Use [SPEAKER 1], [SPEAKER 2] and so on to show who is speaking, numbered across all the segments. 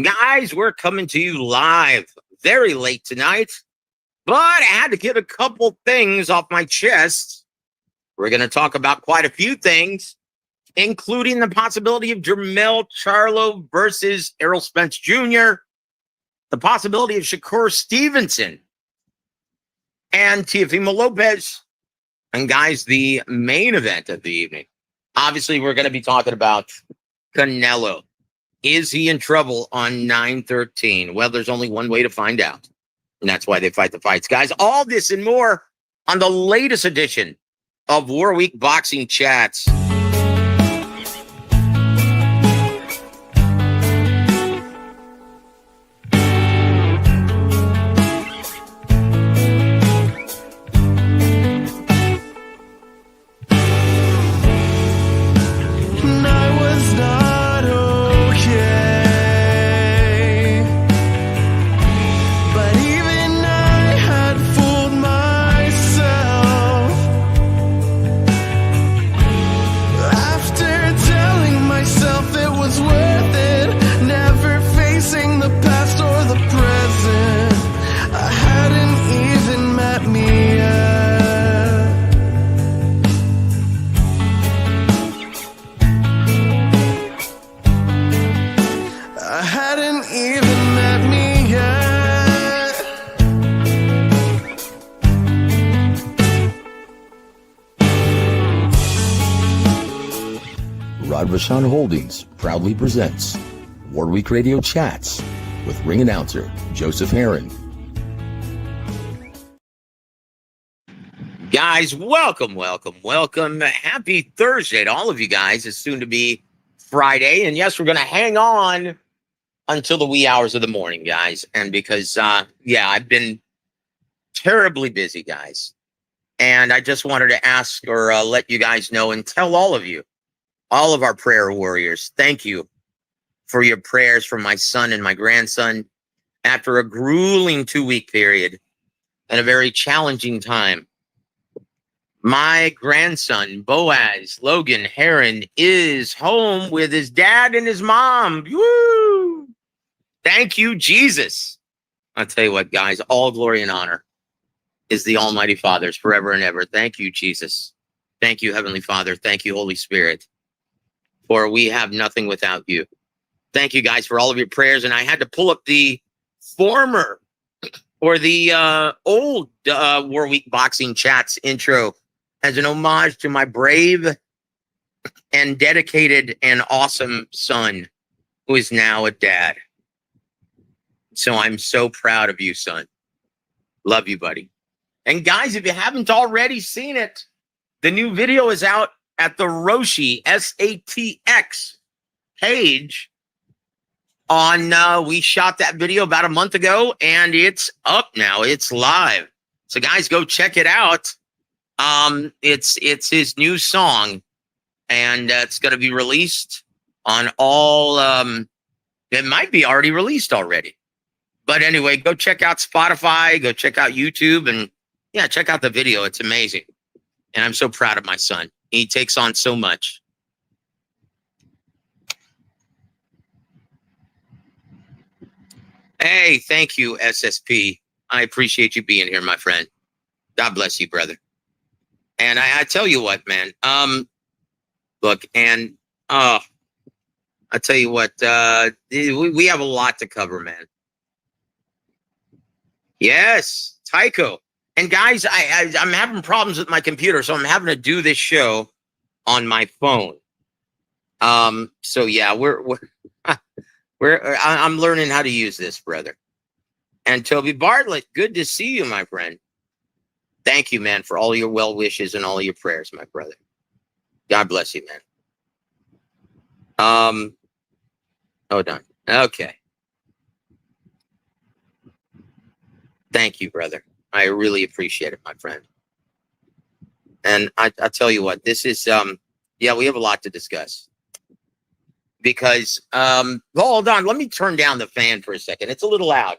[SPEAKER 1] Guys, we're coming to you live very late tonight, but I had to get a couple things off my chest. We're going to talk about quite a few things, including the possibility of Jermell Charlo versus Errol Spence Jr., the possibility of Shakur Stevenson and Teofimo Lopez, and guys, the main event of the evening. Obviously, we're going to be talking about Canelo. Is he in trouble on 9/13? Well, there's only one way to find out, and that's why they fight the fights. Guys, all this and more on the latest edition of WaraWeek Boxing Chats.
[SPEAKER 2] Rashawn Holdings proudly presents WaraWeek Radio Chats with ring announcer Joseph Herron.
[SPEAKER 1] Guys, welcome. Happy Thursday to all of you guys. It's soon to be Friday, and yes, we're going to hang on until the wee hours of the morning, guys. And because, I've been terribly busy, guys. And I just wanted to ask or let you guys know and tell all of you, all of our prayer warriors, thank you for your prayers for my son and my grandson after a grueling 2-week period and a very challenging time. My grandson, Boaz Logan Herron, is home with his dad and his mom. Woo! Thank you, Jesus. I'll tell you what, guys, all glory and honor is the Almighty Father's forever and ever. Thank you, Jesus. Thank you, Heavenly Father. Thank you, Holy Spirit. For we have nothing without you. Thank you guys for all of your prayers. And I had to pull up the former or the old WaraWeek Boxing Chats intro as an homage to my brave and dedicated and awesome son who is now a dad. So I'm so proud of you, son. Love you, buddy. And guys, if you haven't already seen it, the new video is out at the Roshi SATX page on we shot that video about a month ago and it's up now. It's live. So guys, go check it out. It's his new song and it's going to be released on all it might be already released already. But anyway, go check out Spotify, go check out YouTube, and yeah, check out the video. It's amazing. And I'm so proud of my son. He takes on so much. Hey, thank you, SSP. I appreciate you being here, my friend. God bless you, brother. And I tell you what, man. Look, and I tell you what, we have a lot to cover, man. Yes, Tycho. And guys, I'm having problems with my computer, so I'm having to do this show on my phone. So yeah, I'm learning how to use this, brother. And Toby Bartlett, good to see you, my friend. Thank you, man, for all your well wishes and all your prayers, my brother. God bless you, man. Hold on. Okay. Thank you, brother. I really appreciate it, my friend. And I tell you what, this is, we have a lot to discuss. Because, hold on, let me turn down the fan for a second. It's a little loud.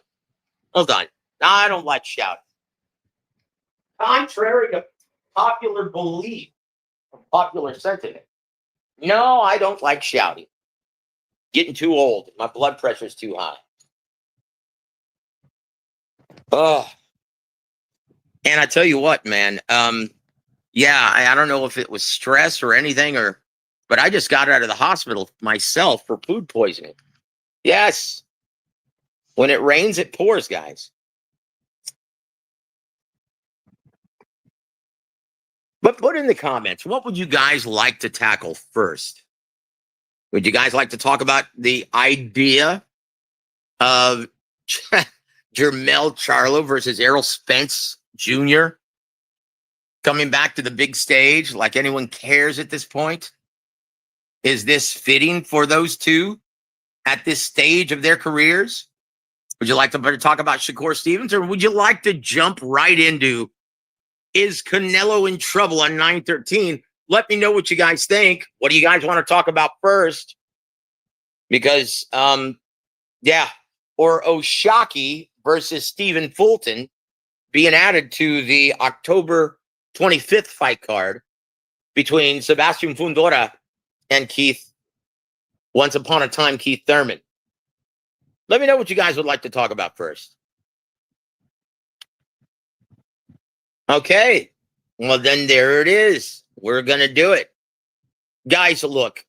[SPEAKER 1] Hold on. I don't like shouting. Contrary to popular belief, popular sentiment, no, I don't like shouting. Getting too old. My blood pressure's too high. Oh, and I tell you what, man. Yeah, I don't know if it was stress or anything, but I just got out of the hospital myself for food poisoning. Yes. When it rains, it pours, guys. But put in the comments, what would you guys like to tackle first? Would you guys like to talk about the idea of Jermell Charlo versus Errol Spence Jr. coming back to the big stage like anyone cares at this point? Is this fitting for those two at this stage of their careers? Would you like to talk about Shakur Stevens, or would you like to jump right into, is Canelo in trouble on 9/13? Let me know what you guys think. What do you guys want to talk about first? Because, yeah, or Oshaki versus Stephen Fulton being added to the October 25th fight card between Sebastian Fundora and once upon a time, Keith Thurman. Let me know what you guys would like to talk about first. Okay. Well, then there it is. We're going to do it. Guys, look.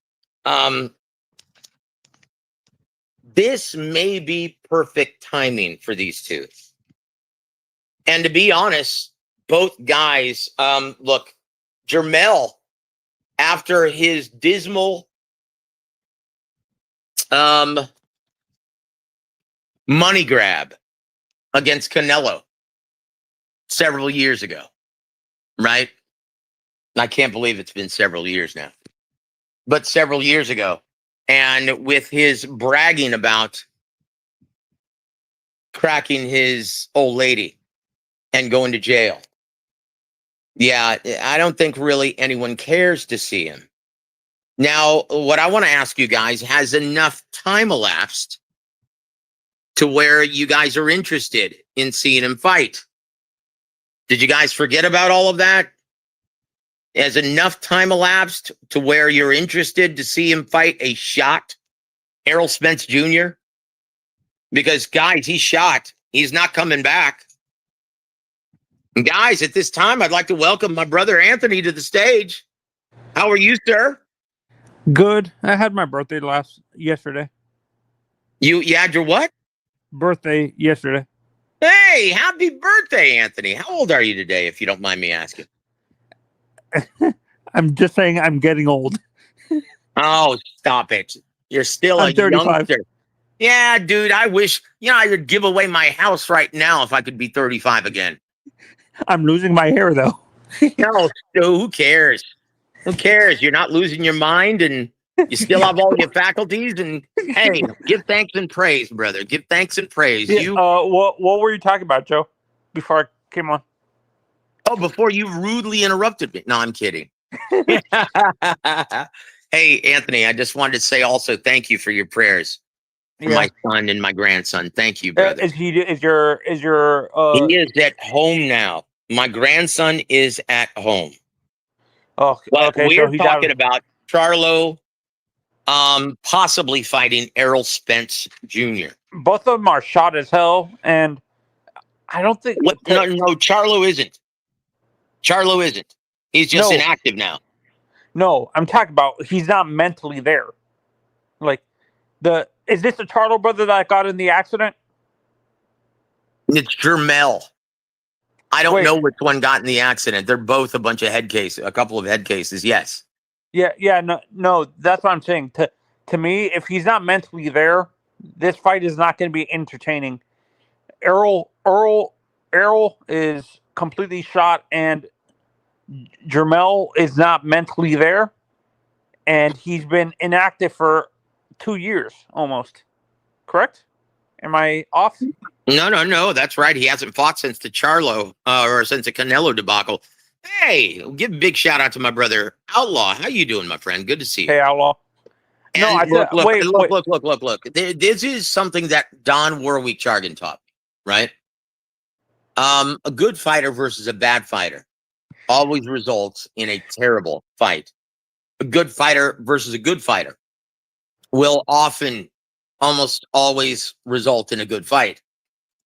[SPEAKER 1] This may be perfect timing for these two. And to be honest, both guys, look, Jermell, after his dismal money grab against Canelo several years ago, right? I can't believe it's been several years now, but several years ago. And with his bragging about cracking his old lady and going to jail. Yeah, I don't think really anyone cares to see him. Now, what I want to ask you guys, has enough time elapsed to where you guys are interested in seeing him fight? Did you guys forget about all of that? Has enough time elapsed to where you're interested to see him fight a shot Errol Spence Jr.? Because, guys, he's shot. He's not coming back. And guys, at this time, I'd like to welcome my brother Anthony to the stage. How are you, sir?
[SPEAKER 3] Good. I had my birthday yesterday.
[SPEAKER 1] You had your what?
[SPEAKER 3] Birthday yesterday.
[SPEAKER 1] Hey, happy birthday, Anthony. How old are you today, if you don't mind me asking?
[SPEAKER 3] I'm just saying I'm getting old.
[SPEAKER 1] Oh, stop it. You're still
[SPEAKER 3] I'm 35.
[SPEAKER 1] Youngster. Yeah, dude, I wish, I would give away my house right now if I could be 35 again.
[SPEAKER 3] I'm losing my hair, though.
[SPEAKER 1] No, who cares? Who cares? You're not losing your mind, and you still have all your faculties. And hey, give thanks and praise, brother. Give thanks and praise.
[SPEAKER 3] Yeah, what were you talking about, Joe? Before I came on.
[SPEAKER 1] Oh, before you rudely interrupted me. No, I'm kidding. Hey, Anthony, I just wanted to say also thank you for your prayers for my son and my grandson. Thank you, brother.
[SPEAKER 3] Is your
[SPEAKER 1] He is at home now. My grandson is at home.
[SPEAKER 3] Oh,
[SPEAKER 1] well,
[SPEAKER 3] okay.
[SPEAKER 1] We're
[SPEAKER 3] so
[SPEAKER 1] talking about Charlo possibly fighting Errol Spence Jr.
[SPEAKER 3] Both of them are shot as hell, and I don't think
[SPEAKER 1] no, Charlo isn't. Charlo isn't. He's just inactive now.
[SPEAKER 3] No, I'm talking about he's not mentally there. Like, is this the Charlo brother that got in the accident?
[SPEAKER 1] It's Jermell. I don't know which one got in the accident. They're both a couple of head cases. Yes.
[SPEAKER 3] Yeah, no, that's what I'm saying. To me, if he's not mentally there, this fight is not going to be entertaining. Errol is completely shot, and Jermell is not mentally there, and he's been inactive for 2 years almost. Correct? Am I off?
[SPEAKER 1] No. That's right. He hasn't fought since the Charlo or since the Canelo debacle. Hey, give a big shout out to my brother Outlaw. How you doing, my friend? Good to see you.
[SPEAKER 3] Hey, Outlaw.
[SPEAKER 1] And no, I said, look. This is something that Don Warwick Chargan taught me, right? A good fighter versus a bad fighter always results in a terrible fight. A good fighter versus a good fighter will often, almost always result in a good fight.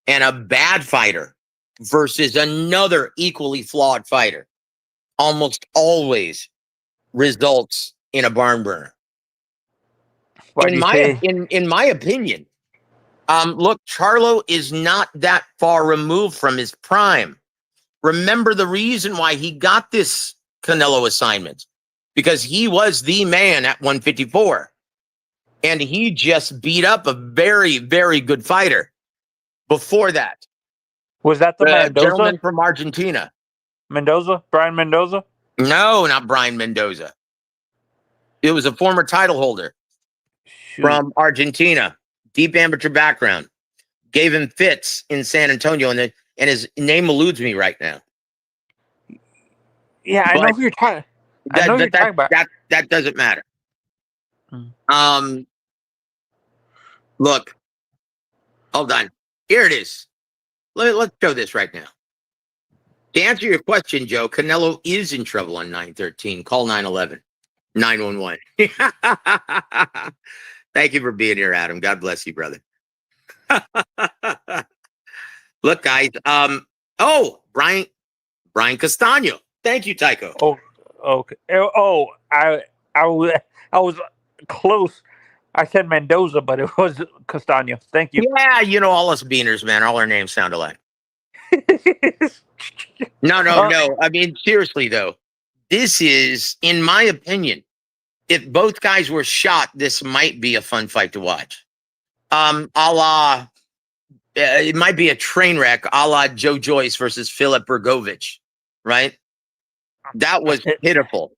[SPEAKER 1] And a bad fighter versus another equally flawed fighter almost always results in a barn burner.
[SPEAKER 3] Why do you say?
[SPEAKER 1] In my opinion, look, Charlo is not that far removed from his prime. Remember the reason why he got this Canelo assignment, because he was the man at 154, and he just beat up a very, very good fighter before that.
[SPEAKER 3] Was that the Mendoza?
[SPEAKER 1] Gentleman from Argentina.
[SPEAKER 3] Mendoza? Brian Mendoza?
[SPEAKER 1] No, not Brian Mendoza. It was a former title holder from Argentina, deep amateur background. Gave him fits in San Antonio, and his name eludes me right now.
[SPEAKER 3] Yeah, I know who you're talking. I know you're talking about.
[SPEAKER 1] That doesn't matter. Look, hold on. Here it is. Let's show this right now. To answer your question, Joe, Canelo is in trouble on 913. Call 911. 911. Thank you for being here, Adam. God bless you, brother. Look, guys. Brian Castano. Thank you, Tycho.
[SPEAKER 3] Oh, okay. Oh, I was close. I said Mendoza, but it was Castano. Thank you.
[SPEAKER 1] Yeah, you know, all us beaners, man. All our names sound alike. No. I mean, seriously, though, this is, in my opinion, if both guys were shot, this might be a fun fight to watch. It might be a train wreck, a la Joe Joyce versus Filip Brgovic, right? That was pitiful.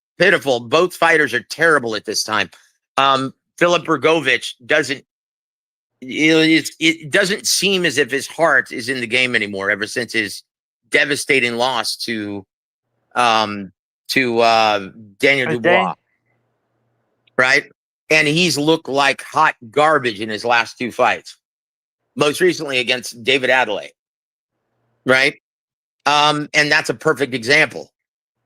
[SPEAKER 1] Both fighters are terrible at this time. Filip Brgovic doesn't. It doesn't seem as if his heart is in the game anymore. Ever since his devastating loss to Daniel Dubois, right? And he's looked like hot garbage in his last two fights. Most recently against David Adelaide, right? And that's a perfect example.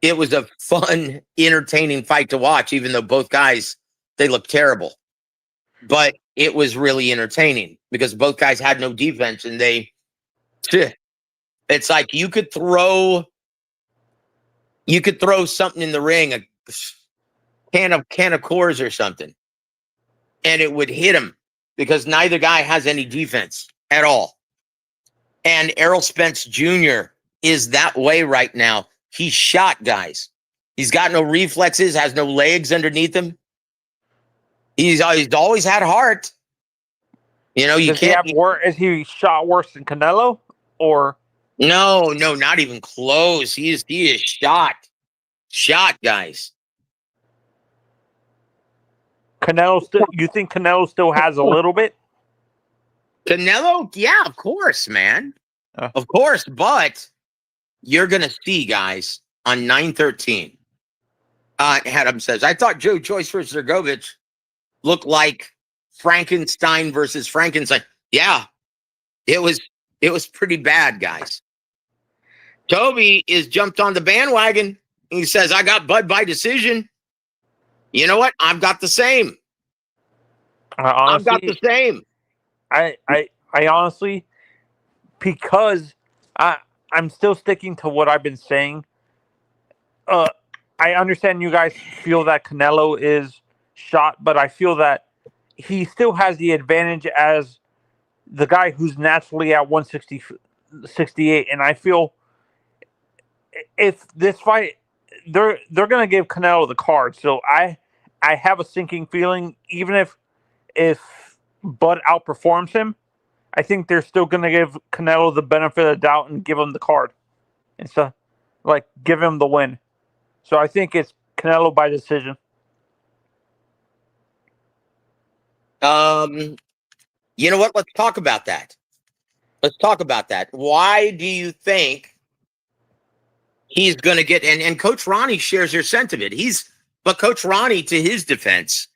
[SPEAKER 1] It was a fun, entertaining fight to watch, even though both guys, they looked terrible. But it was really entertaining because both guys had no defense, and it's like you could throw something in the ring, a can of Coors or something, and it would hit him because neither guy has any defense at all. And Errol Spence Jr. is that way right now. He's shot, guys. He's got no reflexes, has no legs underneath him. He's always had heart. You know,
[SPEAKER 3] Is he shot worse than Canelo? Or
[SPEAKER 1] no, not even close. He is shot, guys.
[SPEAKER 3] You think Canelo still has a little bit?
[SPEAKER 1] Canelo, yeah, of course, man, of course. But you're gonna see, guys, on 913. Adam says, I thought Joe Joyce versus Zergovich looked like Frankenstein versus Frankenstein. Yeah, it was pretty bad, guys. Toby is jumped on the bandwagon. He says, I got Bud by decision. You know what? I've got the same.
[SPEAKER 3] Honestly,
[SPEAKER 1] I've got the same.
[SPEAKER 3] I honestly, because I'm still sticking to what I've been saying. I understand you guys feel that Canelo is shot, but I feel that he still has the advantage as the guy who's naturally at 168. And I feel if this fight, they're going to give Canelo the card. So I have a sinking feeling, even if Bud outperforms him, I think they're still going to give Canelo the benefit of the doubt and give him the card. And so, like, give him the win. So I think it's Canelo by decision.
[SPEAKER 1] You know what? Let's talk about that. Why do you think he's going to get, and Coach Ronnie shares your sentiment. But Coach Ronnie, to his defense,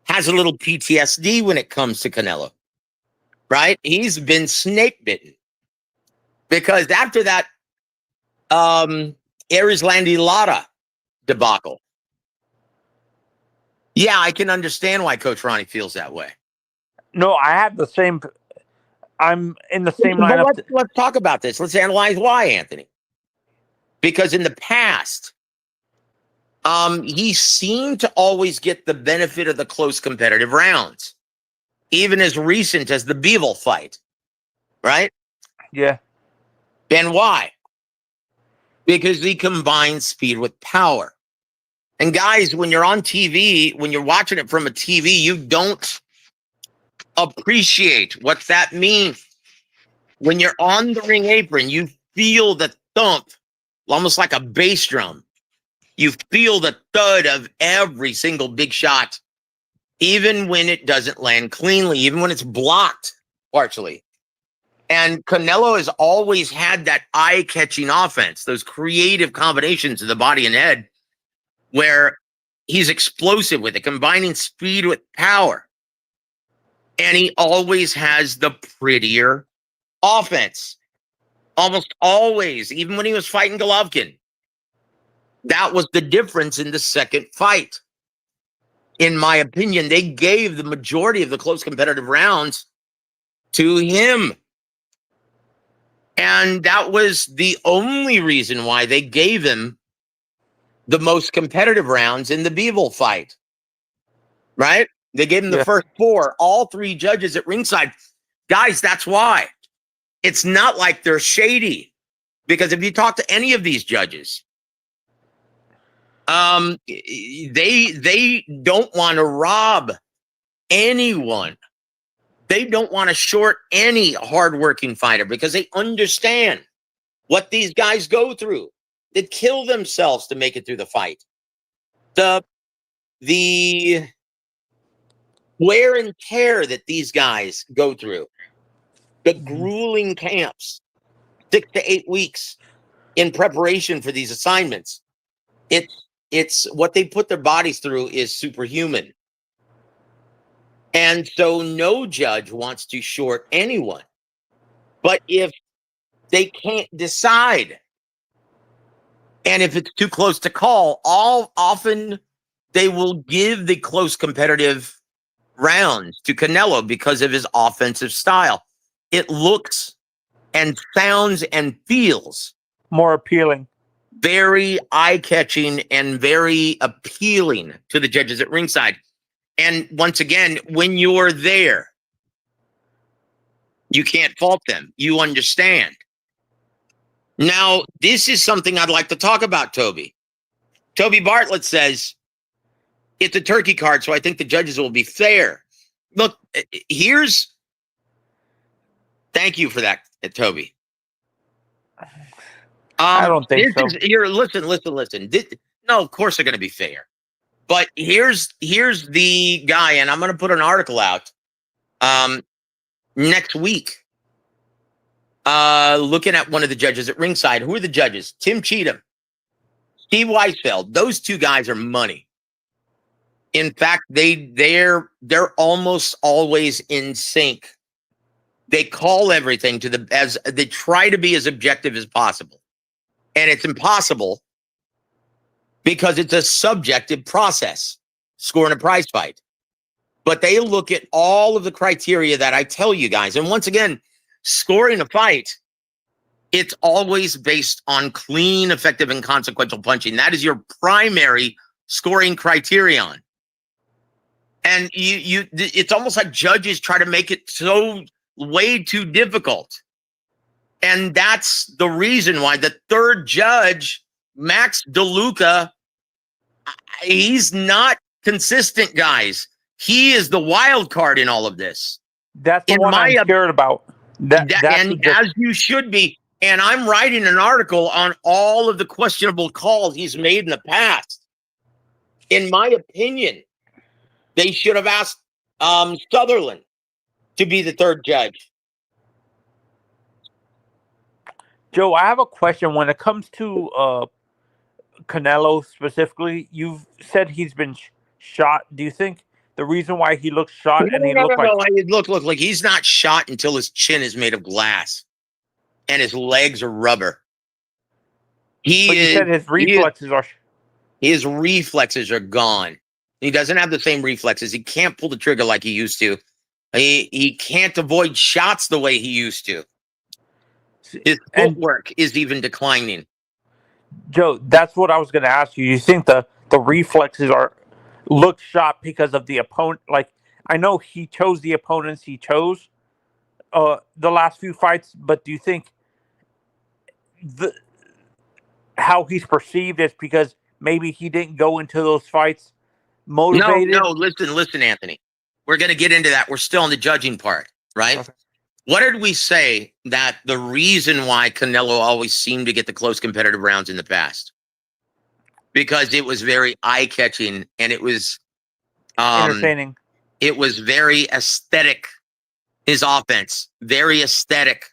[SPEAKER 1] has a little PTSD when it comes to Canelo, right? He's been snake bitten because after that Erislandy Lara debacle, Yeah, I can understand why Coach Ronnie feels that way.
[SPEAKER 3] No, I have the same. I'm in the same
[SPEAKER 1] But
[SPEAKER 3] lineup.
[SPEAKER 1] let's talk about this. Let's analyze why, Anthony. Because in the past, he seemed to always get the benefit of the close competitive rounds, even as recent as the Bivol fight, right?
[SPEAKER 3] Yeah.
[SPEAKER 1] And why? Because he combines speed with power. And guys, when you're on TV, when you're watching it from a TV, you don't appreciate what that means. When you're on the ring apron, you feel the thump, almost like a bass drum. You feel the thud of every single big shot, even when it doesn't land cleanly, even when it's blocked partially. And Canelo has always had that eye-catching offense, those creative combinations of the body and head, where he's explosive with it, combining speed with power. And he always has the prettier offense. Almost always, even when he was fighting Golovkin. That was the difference in the second fight. In my opinion, they gave the majority of the close competitive rounds to him. And that was the only reason why they gave him the most competitive rounds in the Bivol fight. Right? They gave him the first 4, all 3 judges at ringside. Guys, that's why. It's not like they're shady. Because if you talk to any of these judges, they don't want to rob anyone. They don't want to short any hardworking fighter because they understand what these guys go through. They kill themselves to make it through the fight. The wear and tear that these guys go through. The grueling camps, 6 to 8 weeks in preparation for these assignments. It's what they put their bodies through is superhuman. And so no judge wants to short anyone. But if they can't decide, and if it's too close to call, often they will give the close competitive rounds to Canelo because of his offensive style. It looks and sounds and feels
[SPEAKER 3] more appealing.
[SPEAKER 1] Very eye-catching and very appealing to the judges at ringside. And once again, when you're there, you can't fault them. You understand. Now, this is something I'd like to talk about, Toby. Toby Bartlett says, it's a turkey card, so I think the judges will be fair. Look, thank you for that, Toby.
[SPEAKER 3] I don't think so.
[SPEAKER 1] Listen. No, of course they're going to be fair. But here's the guy, and I'm going to put an article out next week looking at one of the judges at ringside. Who are the judges? Tim Cheatham, Steve Weisfeld. Those 2 guys are money. In fact, they're almost always in sync. They call everything as they try to be as objective as possible. And it's impossible because it's a subjective process, scoring a prize fight. But they look at all of the criteria that I tell you guys. And once again, scoring a fight, it's always based on clean, effective, and consequential punching. That is your primary scoring criterion. And it's almost like judges try to make it so way too difficult. And that's the reason why the 3rd judge, Max DeLuca, he's not consistent, guys. He is the wild card in all of this.
[SPEAKER 3] That's the one I'm scared about.
[SPEAKER 1] As you should be. And I'm writing an article on all of the questionable calls he's made in the past. In my opinion, they should have asked Sutherland to be the 3rd judge.
[SPEAKER 3] Joe, I have a question. When it comes to Canelo specifically, you've said he's been shot. Do you think the reason why he looks shot
[SPEAKER 1] Look, he's not shot until his chin is made of glass and his legs are rubber.
[SPEAKER 3] You said his reflexes are...
[SPEAKER 1] His reflexes are gone. He doesn't have the same reflexes. He can't pull the trigger like he used to. He can't avoid shots the way he used to. His footwork is even declining.
[SPEAKER 3] Joe, that's what I was going to ask you. You think the reflexes look shot because of the opponent? Like, I know he chose the opponents he chose the last few fights, but do you think how he's perceived is because maybe he didn't go into those fights motivated?
[SPEAKER 1] No, listen, Anthony. We're going to get into that. We're still in the judging part, right? Okay. What did we say that the reason why Canelo always seemed to get the close competitive rounds in the past? Because it was very eye-catching and it was
[SPEAKER 3] entertaining.
[SPEAKER 1] It was very aesthetic. His offense, very aesthetic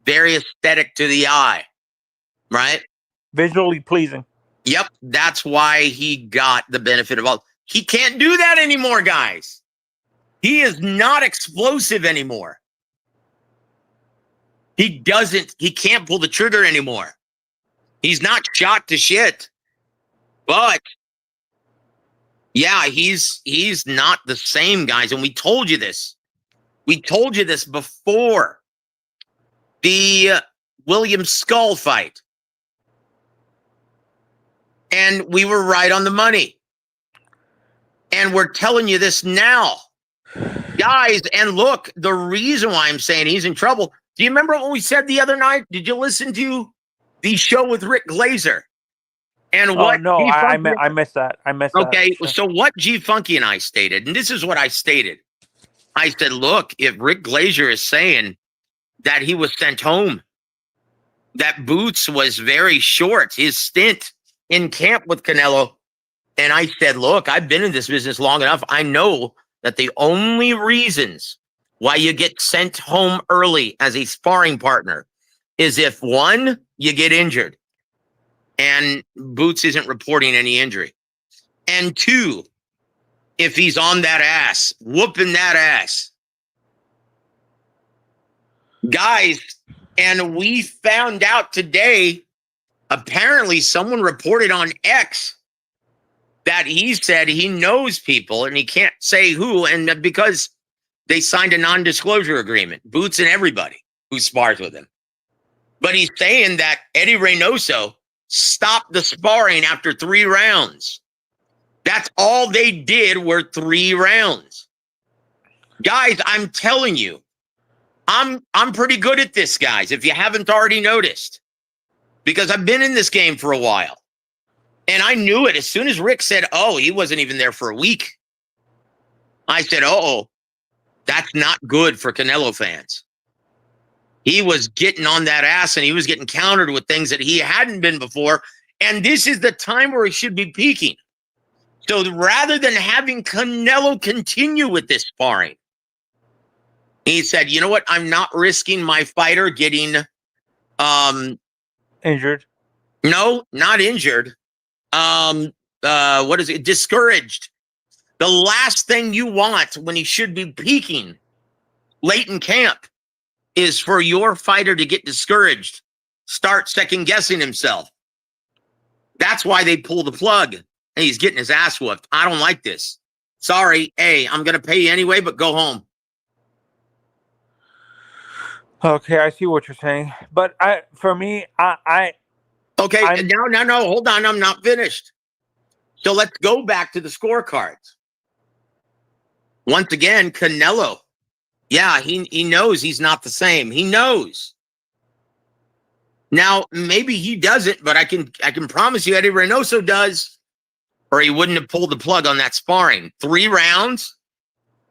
[SPEAKER 1] to the eye, right?
[SPEAKER 3] Visually pleasing.
[SPEAKER 1] Yep, that's why he got the benefit of all. He can't do that anymore, guys. He is not explosive anymore. He can't pull the trigger anymore. He's not shot to shit. But yeah, he's not the same, guys. And we told you this. We told you this before the William Skull fight. And we were right on the money. And we're telling you this now. Guys, and look, the reason why I'm saying he's in trouble. Do you remember what we said the other night? Did you listen to the show with Rick Glazer? And what?
[SPEAKER 3] Oh, no, I missed that.
[SPEAKER 1] Okay, so what G Funky and I stated, and this is what I stated. I said, look, if Rick Glazer is saying that he was sent home, that Boots was very short, his stint in camp with Canelo. And I said, look, I've been in this business long enough. I know that the only reasons why you get sent home early as a sparring partner is if, one, you get injured and Boots isn't reporting any injury. And two, if he's on that ass, whooping that ass. Guys, and we found out today, apparently someone reported on X that he said he knows people and he can't say who, and because they signed a non-disclosure agreement, Boots and everybody who spars with him. But he's saying that Eddie Reynoso stopped the sparring after 3 rounds. That's all they did were 3 rounds. Guys, I'm telling you, I'm pretty good at this, guys, if you haven't already noticed. Because I've been in this game for a while. And I knew it. As soon as Rick said, oh, he wasn't even there for a week, I said, oh, that's not good for Canelo fans. He was getting on that ass and he was getting countered with things that he hadn't been before. And this is the time where he should be peaking. So rather than having Canelo continue with this sparring, he said, you know what? I'm not risking my fighter getting
[SPEAKER 3] injured.
[SPEAKER 1] No, not injured. What is it? Discouraged. The last thing you want when he should be peaking late in camp is for your fighter to get discouraged, start second guessing himself. That's why they pull the plug and he's getting his ass whooped. I don't like this. Sorry. Hey, I'm going to pay you anyway, but go home.
[SPEAKER 3] Okay, I see what you're saying. But for me,
[SPEAKER 1] Okay, no, hold on. I'm not finished. So let's go back to the scorecards. Once again, Canelo. Yeah, he knows he's not the same. He knows. Now, maybe he doesn't, but I can promise you Eddie Reynoso does, or he wouldn't have pulled the plug on that sparring. 3 rounds?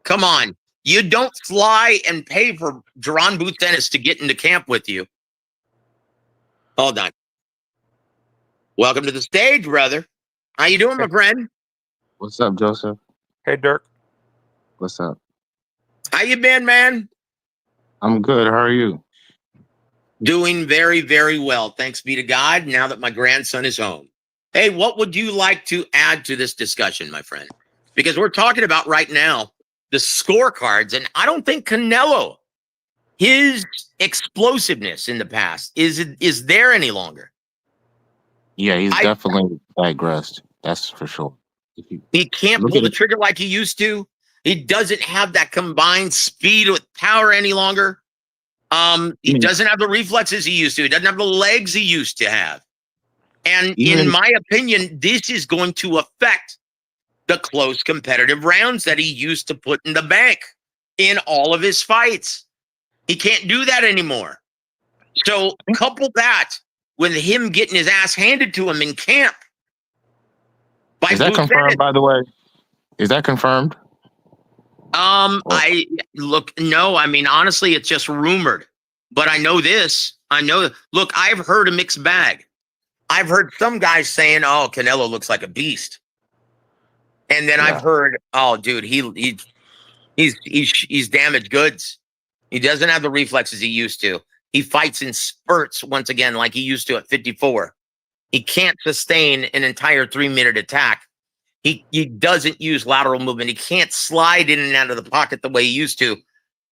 [SPEAKER 1] Come on. You don't fly and pay for Jaron Boots Ennis to get into camp with you. Hold on. Welcome to the stage, brother. How you doing, my friend?
[SPEAKER 4] What's up, Joseph?
[SPEAKER 3] Hey, Dirk.
[SPEAKER 4] What's up?
[SPEAKER 1] How you been, man?
[SPEAKER 4] I'm good. How are you?
[SPEAKER 1] Doing very, very well. Thanks be to God, now that my grandson is home. Hey, what would you like to add to this discussion, my friend? Because we're talking about right now the scorecards, and I don't think Canelo, his explosiveness in the past, is there any longer.
[SPEAKER 4] Yeah, he's definitely digressed. That's for sure.
[SPEAKER 1] He can't
[SPEAKER 4] Look
[SPEAKER 1] pull
[SPEAKER 4] at
[SPEAKER 1] the
[SPEAKER 4] it.
[SPEAKER 1] trigger like he used to. He doesn't have that combined speed with power any longer. He doesn't have the reflexes he used to. He doesn't have the legs he used to have. And in my opinion, this is going to affect the close competitive rounds that he used to put in the bank in all of his fights. He can't do that anymore. So couple that with him getting his ass handed to him in camp.
[SPEAKER 4] Is that confirmed, by the way? Is that confirmed?
[SPEAKER 1] I look, no, I mean, honestly, it's just rumored, but I know this. Look, I've heard a mixed bag. I've heard some guys saying, oh, Canelo looks like a beast. And then I've heard, oh, dude, he's damaged goods. He doesn't have the reflexes he used to. He fights in spurts once again, like he used to at 54. He can't sustain an entire 3-minute attack. He doesn't use lateral movement. He can't slide in and out of the pocket the way he used to.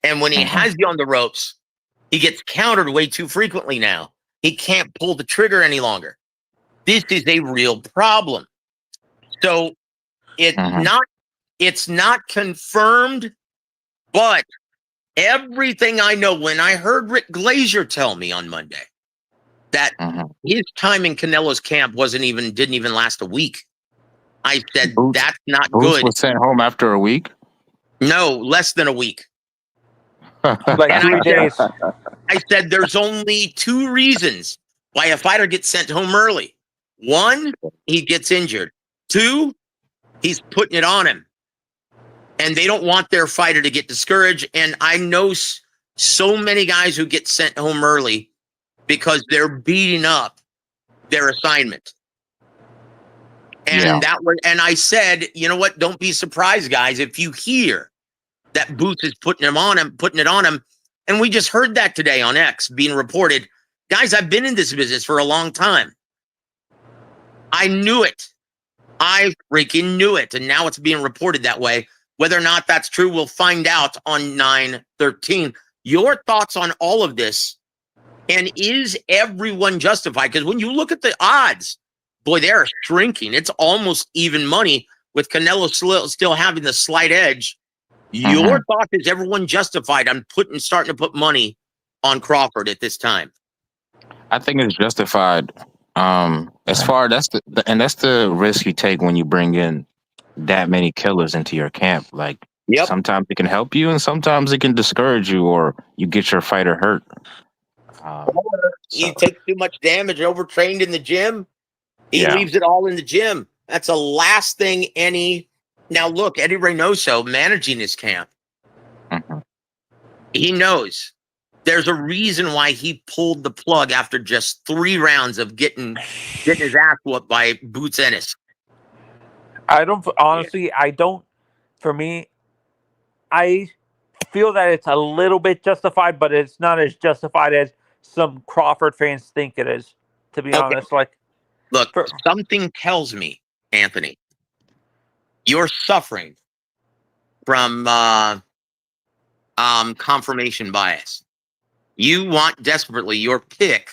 [SPEAKER 1] And when he has you on the ropes, he gets countered way too frequently now. He can't pull the trigger any longer. This is a real problem. So it's not confirmed, but everything I know, when I heard Rick Glazier tell me on Monday that his time in Canelo's camp didn't even last a week. I said, that's not good.
[SPEAKER 4] Was sent home after a week?
[SPEAKER 1] No, less than a week.
[SPEAKER 3] Like 3 days.
[SPEAKER 1] I said, there's only 2 reasons why a fighter gets sent home early. 1, he gets injured. 2, he's putting it on him. And they don't want their fighter to get discouraged. And I know so many guys who get sent home early because they're beating up their assignment. And and I said, you know what? Don't be surprised, guys, if you hear that Boots is putting it on him. And we just heard that today on X being reported. Guys, I've been in this business for a long time. I knew it. I freaking knew it. And now it's being reported that way. Whether or not that's true, we'll find out on 9/13. Your thoughts on all of this, and is everyone justified? Because when you look at the odds, boy, they're shrinking. It's almost even money with Canelo still having the slight edge. Your thought, is everyone justified on starting to put money on Crawford at this time?
[SPEAKER 4] I think it's justified. As far that's the risk you take when you bring in that many killers into your camp. Like sometimes it can help you, and sometimes it can discourage you, or you get your fighter hurt.
[SPEAKER 1] He takes too much damage, overtrained in the gym. He leaves it all in the gym. That's the last thing Now, look, Eddie Reynoso managing his camp. He knows there's a reason why he pulled the plug after just 3 rounds of getting his ass whooped by Boots Ennis.
[SPEAKER 3] For me, I feel that it's a little bit justified, but it's not as justified as some Crawford fans think it is, to be honest.
[SPEAKER 1] Look, something tells me, Anthony, you're suffering from confirmation bias. You want desperately your pick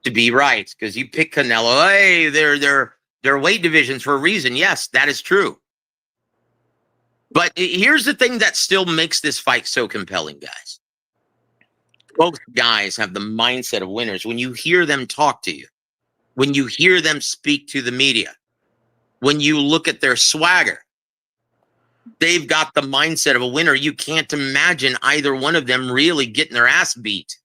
[SPEAKER 1] to be right because you pick Canelo. Hey, they're weight divisions for a reason. Yes, that is true. But here's the thing that still makes this fight so compelling, guys. Both guys have the mindset of winners. When you hear them talk to you, when you hear them speak to the media, when you look at their swagger, they've got the mindset of a winner. You can't imagine either one of them really getting their ass beat.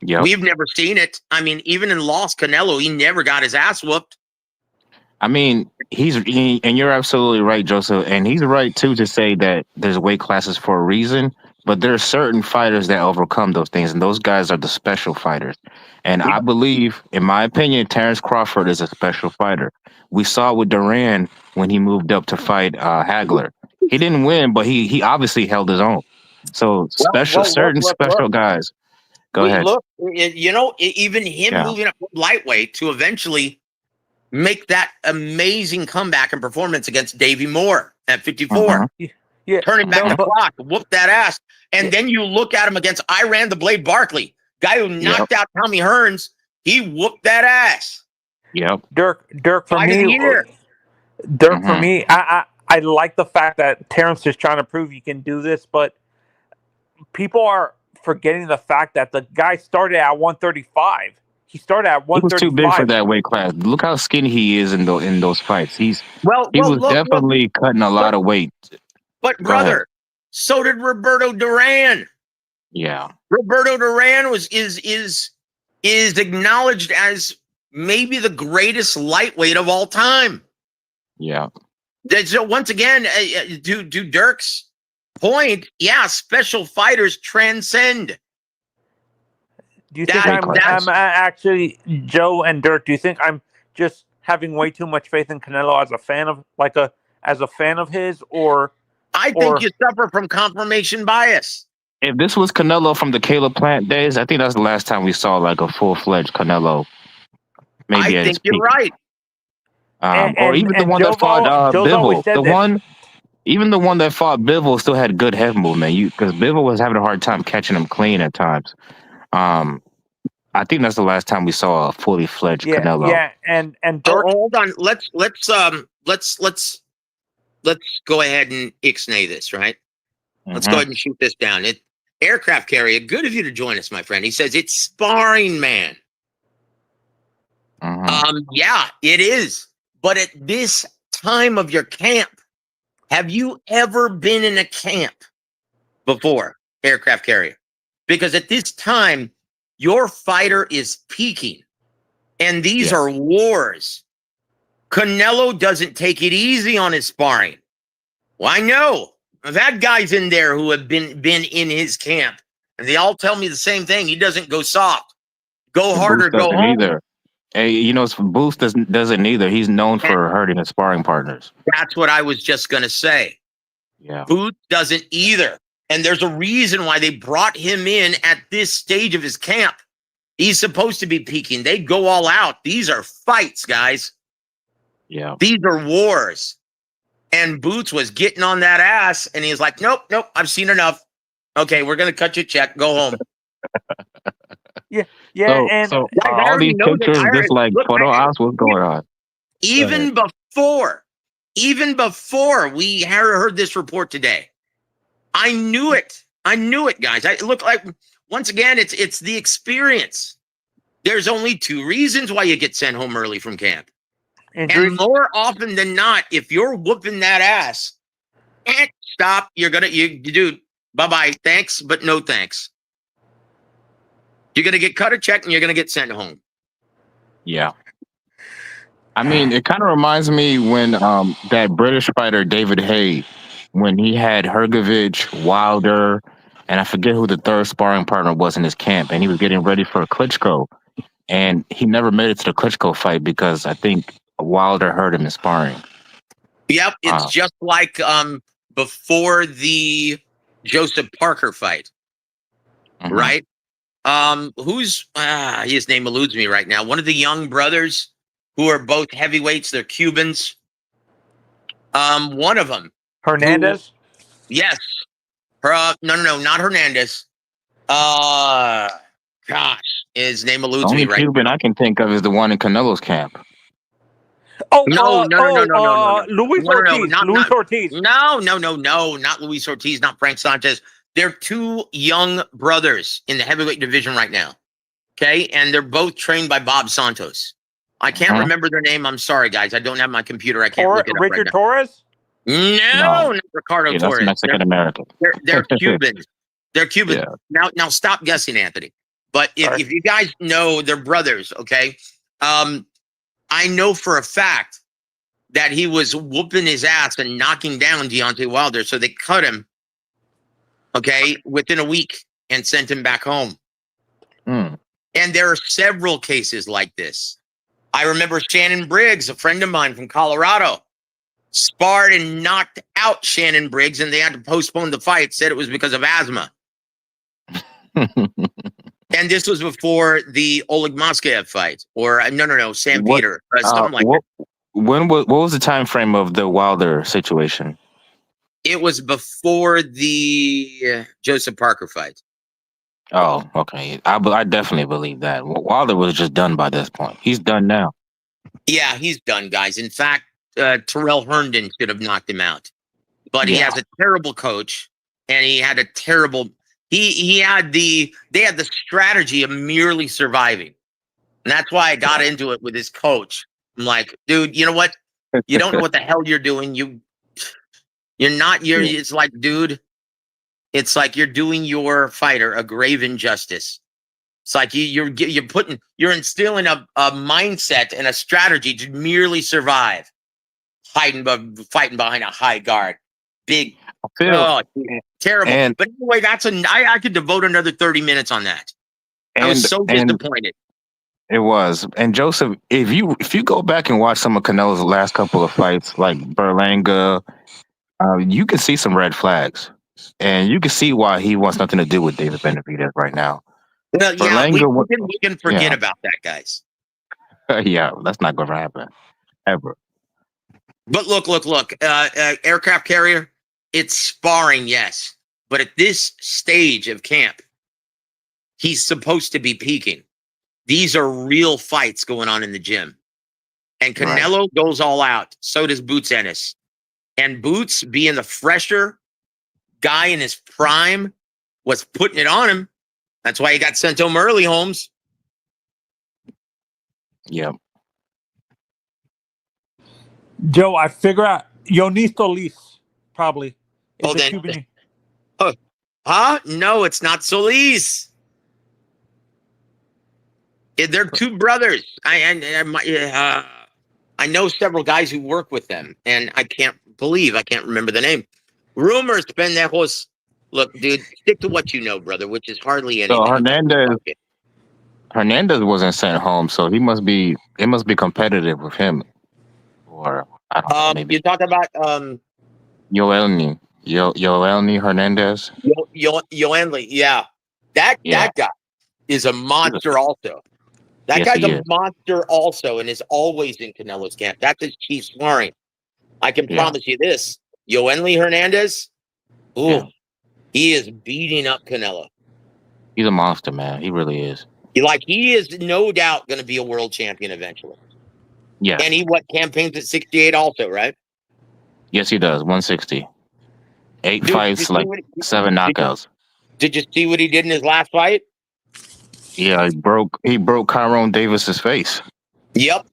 [SPEAKER 1] We've never seen it. I mean, even in Lost Canelo, he never got his ass whooped.
[SPEAKER 4] I mean, and you're absolutely right, Joseph. And he's right, too, to say that there's weight classes for a reason. But there are certain fighters that overcome those things, and those guys are the special fighters. And I believe, in my opinion, Terrence Crawford is a special fighter. We saw with Duran when he moved up to fight Hagler. He didn't win, but he obviously held his own. So certain special guys. Go ahead.
[SPEAKER 1] Look, even him moving up lightweight to eventually make that amazing comeback and performance against Davey Moore at 54. Turning back the clock, whoop that ass. And then you look at him against Iran the Blade Barkley, guy who knocked out Tommy Hearns. He whooped that ass.
[SPEAKER 3] Dirk, for me, Dirk, for
[SPEAKER 4] Mm-hmm.
[SPEAKER 3] me, I like the fact that Terrence is trying to prove you can do this, but people are forgetting the fact that the guy started at 135. He started at
[SPEAKER 4] He was too big for
[SPEAKER 3] 135.
[SPEAKER 4] that weight class. Look how skinny he is in those fights. He
[SPEAKER 1] Well,
[SPEAKER 4] was
[SPEAKER 1] look,
[SPEAKER 4] definitely cutting a lot of weight.
[SPEAKER 1] but
[SPEAKER 4] Go ahead.
[SPEAKER 1] brother, so did Roberto Duran.
[SPEAKER 4] Yeah.
[SPEAKER 1] Roberto Duran is acknowledged as maybe the greatest lightweight of all time.
[SPEAKER 4] Yeah.
[SPEAKER 1] So once again, to Dirk's point, yeah, special fighters transcend.
[SPEAKER 3] Do you think
[SPEAKER 1] That-
[SPEAKER 3] I'm actually, Joe and Dirk? Do you think I'm just having way too much faith in Canelo as a fan of his, or
[SPEAKER 1] I think you suffer from confirmation bias.
[SPEAKER 4] If this was Canelo from the Caleb Plant days, I think that's the last time we saw like a full-fledged Canelo. Maybe
[SPEAKER 1] I
[SPEAKER 4] at
[SPEAKER 1] think
[SPEAKER 4] his
[SPEAKER 1] you're
[SPEAKER 4] peak.
[SPEAKER 1] right.
[SPEAKER 4] Or even the one that fought
[SPEAKER 3] Joe's always
[SPEAKER 4] Bivol.
[SPEAKER 3] said this.
[SPEAKER 4] Even the one that fought Bivol still had good head movement. Because Bivol was having a hard time catching him clean at times. I think that's the last time we saw a fully fledged Canelo.
[SPEAKER 3] Yeah, and Dirk.
[SPEAKER 1] Hold on. Let's go ahead and ixnay this, right? Let's go ahead and shoot this down. Aircraft carrier, good of you to join us, my friend. He says it's sparring, man. Yeah, it is. But at this time of your camp, have you ever been in a camp before, aircraft carrier? Because at this time, your fighter is peaking, and these are wars. Canelo doesn't take it easy on his sparring. Well, I know. I've had guys in there who have been in his camp, and they all tell me the same thing. He doesn't go soft. Go harder, go home.
[SPEAKER 4] Either. Hey, Booth doesn't either. He's known for hurting his sparring partners.
[SPEAKER 1] That's what I was just going to say.
[SPEAKER 4] Yeah.
[SPEAKER 1] Booth doesn't either. And there's a reason why they brought him in at this stage of his camp. He's supposed to be peaking. They go all out. These are fights, guys.
[SPEAKER 4] Yeah.
[SPEAKER 1] These are wars. And Boots was getting on that ass, and he's like, nope, I've seen enough. Okay, we're going to cut you a check. Go home.
[SPEAKER 4] So all these pictures, just like photo ops, what's going on?
[SPEAKER 1] Even before we heard this report today, I knew it. Guys. I look like, once again, it's the experience. There's only two reasons why you get sent home early from camp. And more often than not, if you're whooping that ass, stop. You do. Bye-bye. Thanks, but no thanks. You're going to get cut a check and you're going to get sent home.
[SPEAKER 4] Yeah. I mean, it kind of reminds me when that British fighter, David Haye, when he had Hrgovic, Wilder, and I forget who the third sparring partner was in his camp, and he was getting ready for a Klitschko. And he never made it to the Klitschko fight because I think Wilder hurt him in sparring.
[SPEAKER 1] Yep, it's just like before the Joseph Parker fight, right? His name eludes me right now. One of the young brothers who are both heavyweights. They're Cubans. One of them,
[SPEAKER 3] Hernandez.
[SPEAKER 1] Yes. No, not Hernandez. Gosh, his name eludes me right.
[SPEAKER 4] Cuban I can think of is the one in Canelo's camp.
[SPEAKER 1] No.
[SPEAKER 3] Luis Ortiz. Luis Ortiz.
[SPEAKER 1] No, not Luis Ortiz, not Frank Sanchez. They're two young brothers in the heavyweight division right now. Okay, and they're both trained by Bob Santos. I can't remember their name. I'm sorry, guys. I don't have my computer. I can't look it up right now.
[SPEAKER 3] Richard Torres?
[SPEAKER 1] No, not Ricardo Torres.
[SPEAKER 4] That's Mexican American.
[SPEAKER 1] They're Cubans. They're Cubans.
[SPEAKER 4] Yeah.
[SPEAKER 1] Now stop guessing, Anthony. But if you guys know, they're brothers, okay? I know for a fact that he was whooping his ass and knocking down Deontay Wilder, so they cut him, okay, within a week and sent him back home. And there are several cases like this. I remember Shannon Briggs, a friend of mine from Colorado, sparred and knocked out Shannon Briggs, and they had to postpone the fight, said it was because of asthma. And this was before the Oleg Moskaev fight, or no, Sam Peter, something like that.
[SPEAKER 4] What was the time frame of the Wilder situation?
[SPEAKER 1] It was before the Joseph Parker fight.
[SPEAKER 4] Oh, okay. I definitely believe that. Wilder was just done by this point. He's done now.
[SPEAKER 1] Yeah, he's done, guys. In fact, Terrell Herndon should have knocked him out. But he has a terrible coach, and he had a terrible. They had the strategy of merely surviving, and that's why I got into it with his coach. I'm like, dude, you know what? You don't know what the hell you're doing. You're not. It's like, dude, it's like you're doing your fighter a grave injustice. It's like you're instilling a mindset and a strategy to merely survive, fighting behind a high guard. Big, terrible. But anyway, I could devote another 30 minutes on that. I was so disappointed.
[SPEAKER 4] It was. And Joseph, if you go back and watch some of Canelo's last couple of fights, like Berlanga, you can see some red flags, and you can see why he wants nothing to do with David Benavidez right now.
[SPEAKER 1] Well, yeah, we can forget about that, guys.
[SPEAKER 4] Yeah, that's not going to happen ever.
[SPEAKER 1] But look, aircraft carrier. It's sparring, yes. But at this stage of camp, he's supposed to be peaking. These are real fights going on in the gym. And Canelo goes all out. So does Boots Ennis. And Boots, being the fresher guy in his prime, was putting it on him. That's why he got sent home early, Holmes.
[SPEAKER 4] Yep.
[SPEAKER 3] Joe, I figure out Yonis Solis, probably.
[SPEAKER 1] No, it's not Solis. They're two brothers. I know several guys who work with them, and I can't remember the name. Rumors, pendejos. Look, dude, stick to what you know, brother, which is hardly anything.
[SPEAKER 4] So Hernandez wasn't sent home, so it must be competitive with him. Or I don't know, maybe
[SPEAKER 1] you talk about
[SPEAKER 4] Yoelni Hernandez.
[SPEAKER 1] Yoelni, yeah. That guy is a monster also. That guy's a monster also, and is always in Canelo's camp. That's his chief sparring. I can promise you this. Yoelni Hernandez, he is beating up Canelo.
[SPEAKER 4] He's a monster, man. He really is.
[SPEAKER 1] He is no doubt going to be a world champion eventually.
[SPEAKER 4] Yeah.
[SPEAKER 1] And he campaigns at 68 also, right?
[SPEAKER 4] Yes, he does. 160. 8 fights, like 7 knockouts.
[SPEAKER 1] Did you see what he did in his last fight?
[SPEAKER 4] Yeah, he broke Tyrone Davis's face.
[SPEAKER 1] Yep.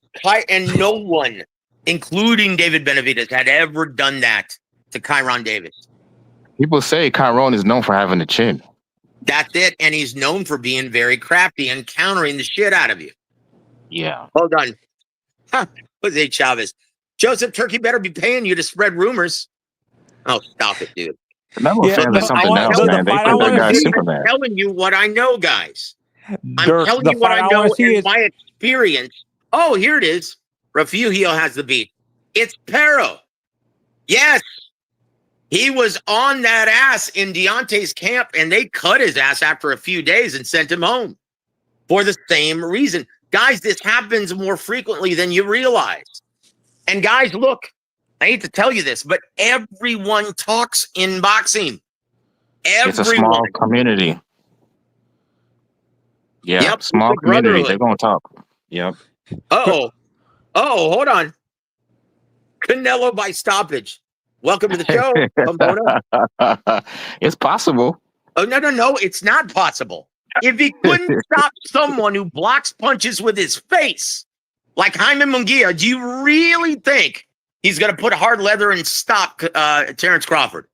[SPEAKER 1] And no one, including David Benavidez, had ever done that to Kyron Davis.
[SPEAKER 4] People say Kyron is known for having a chin.
[SPEAKER 1] That's it. And he's known for being very crafty and countering the shit out of you.
[SPEAKER 4] Yeah.
[SPEAKER 1] Hold on. Jose Chavez. Joseph Turkey better be paying you to spread rumors. Oh, stop it, dude.
[SPEAKER 4] Canelo fans are something else, man. They think that guy's Superman.
[SPEAKER 1] I'm telling you what I know, guys. I'm telling you what I know in my experience. Oh, here it is. Refugio has the beat. It's Pero. Yes. He was on that ass in Deontay's camp, and they cut his ass after a few days and sent him home for the same reason. Guys, this happens more frequently than you realize. And guys, look, I hate to tell you this, but everyone talks in boxing.
[SPEAKER 4] It's a small community. Yeah,
[SPEAKER 1] yep,
[SPEAKER 4] small community. They're going to talk. Yep.
[SPEAKER 1] Oh, hold on. Canelo by stoppage. Welcome to the show.
[SPEAKER 4] It's possible.
[SPEAKER 1] Oh, no. It's not possible. If he couldn't stop someone who blocks punches with his face, like Jaime Munguia, do you really think he's going to put hard leather and stop Terrence Crawford?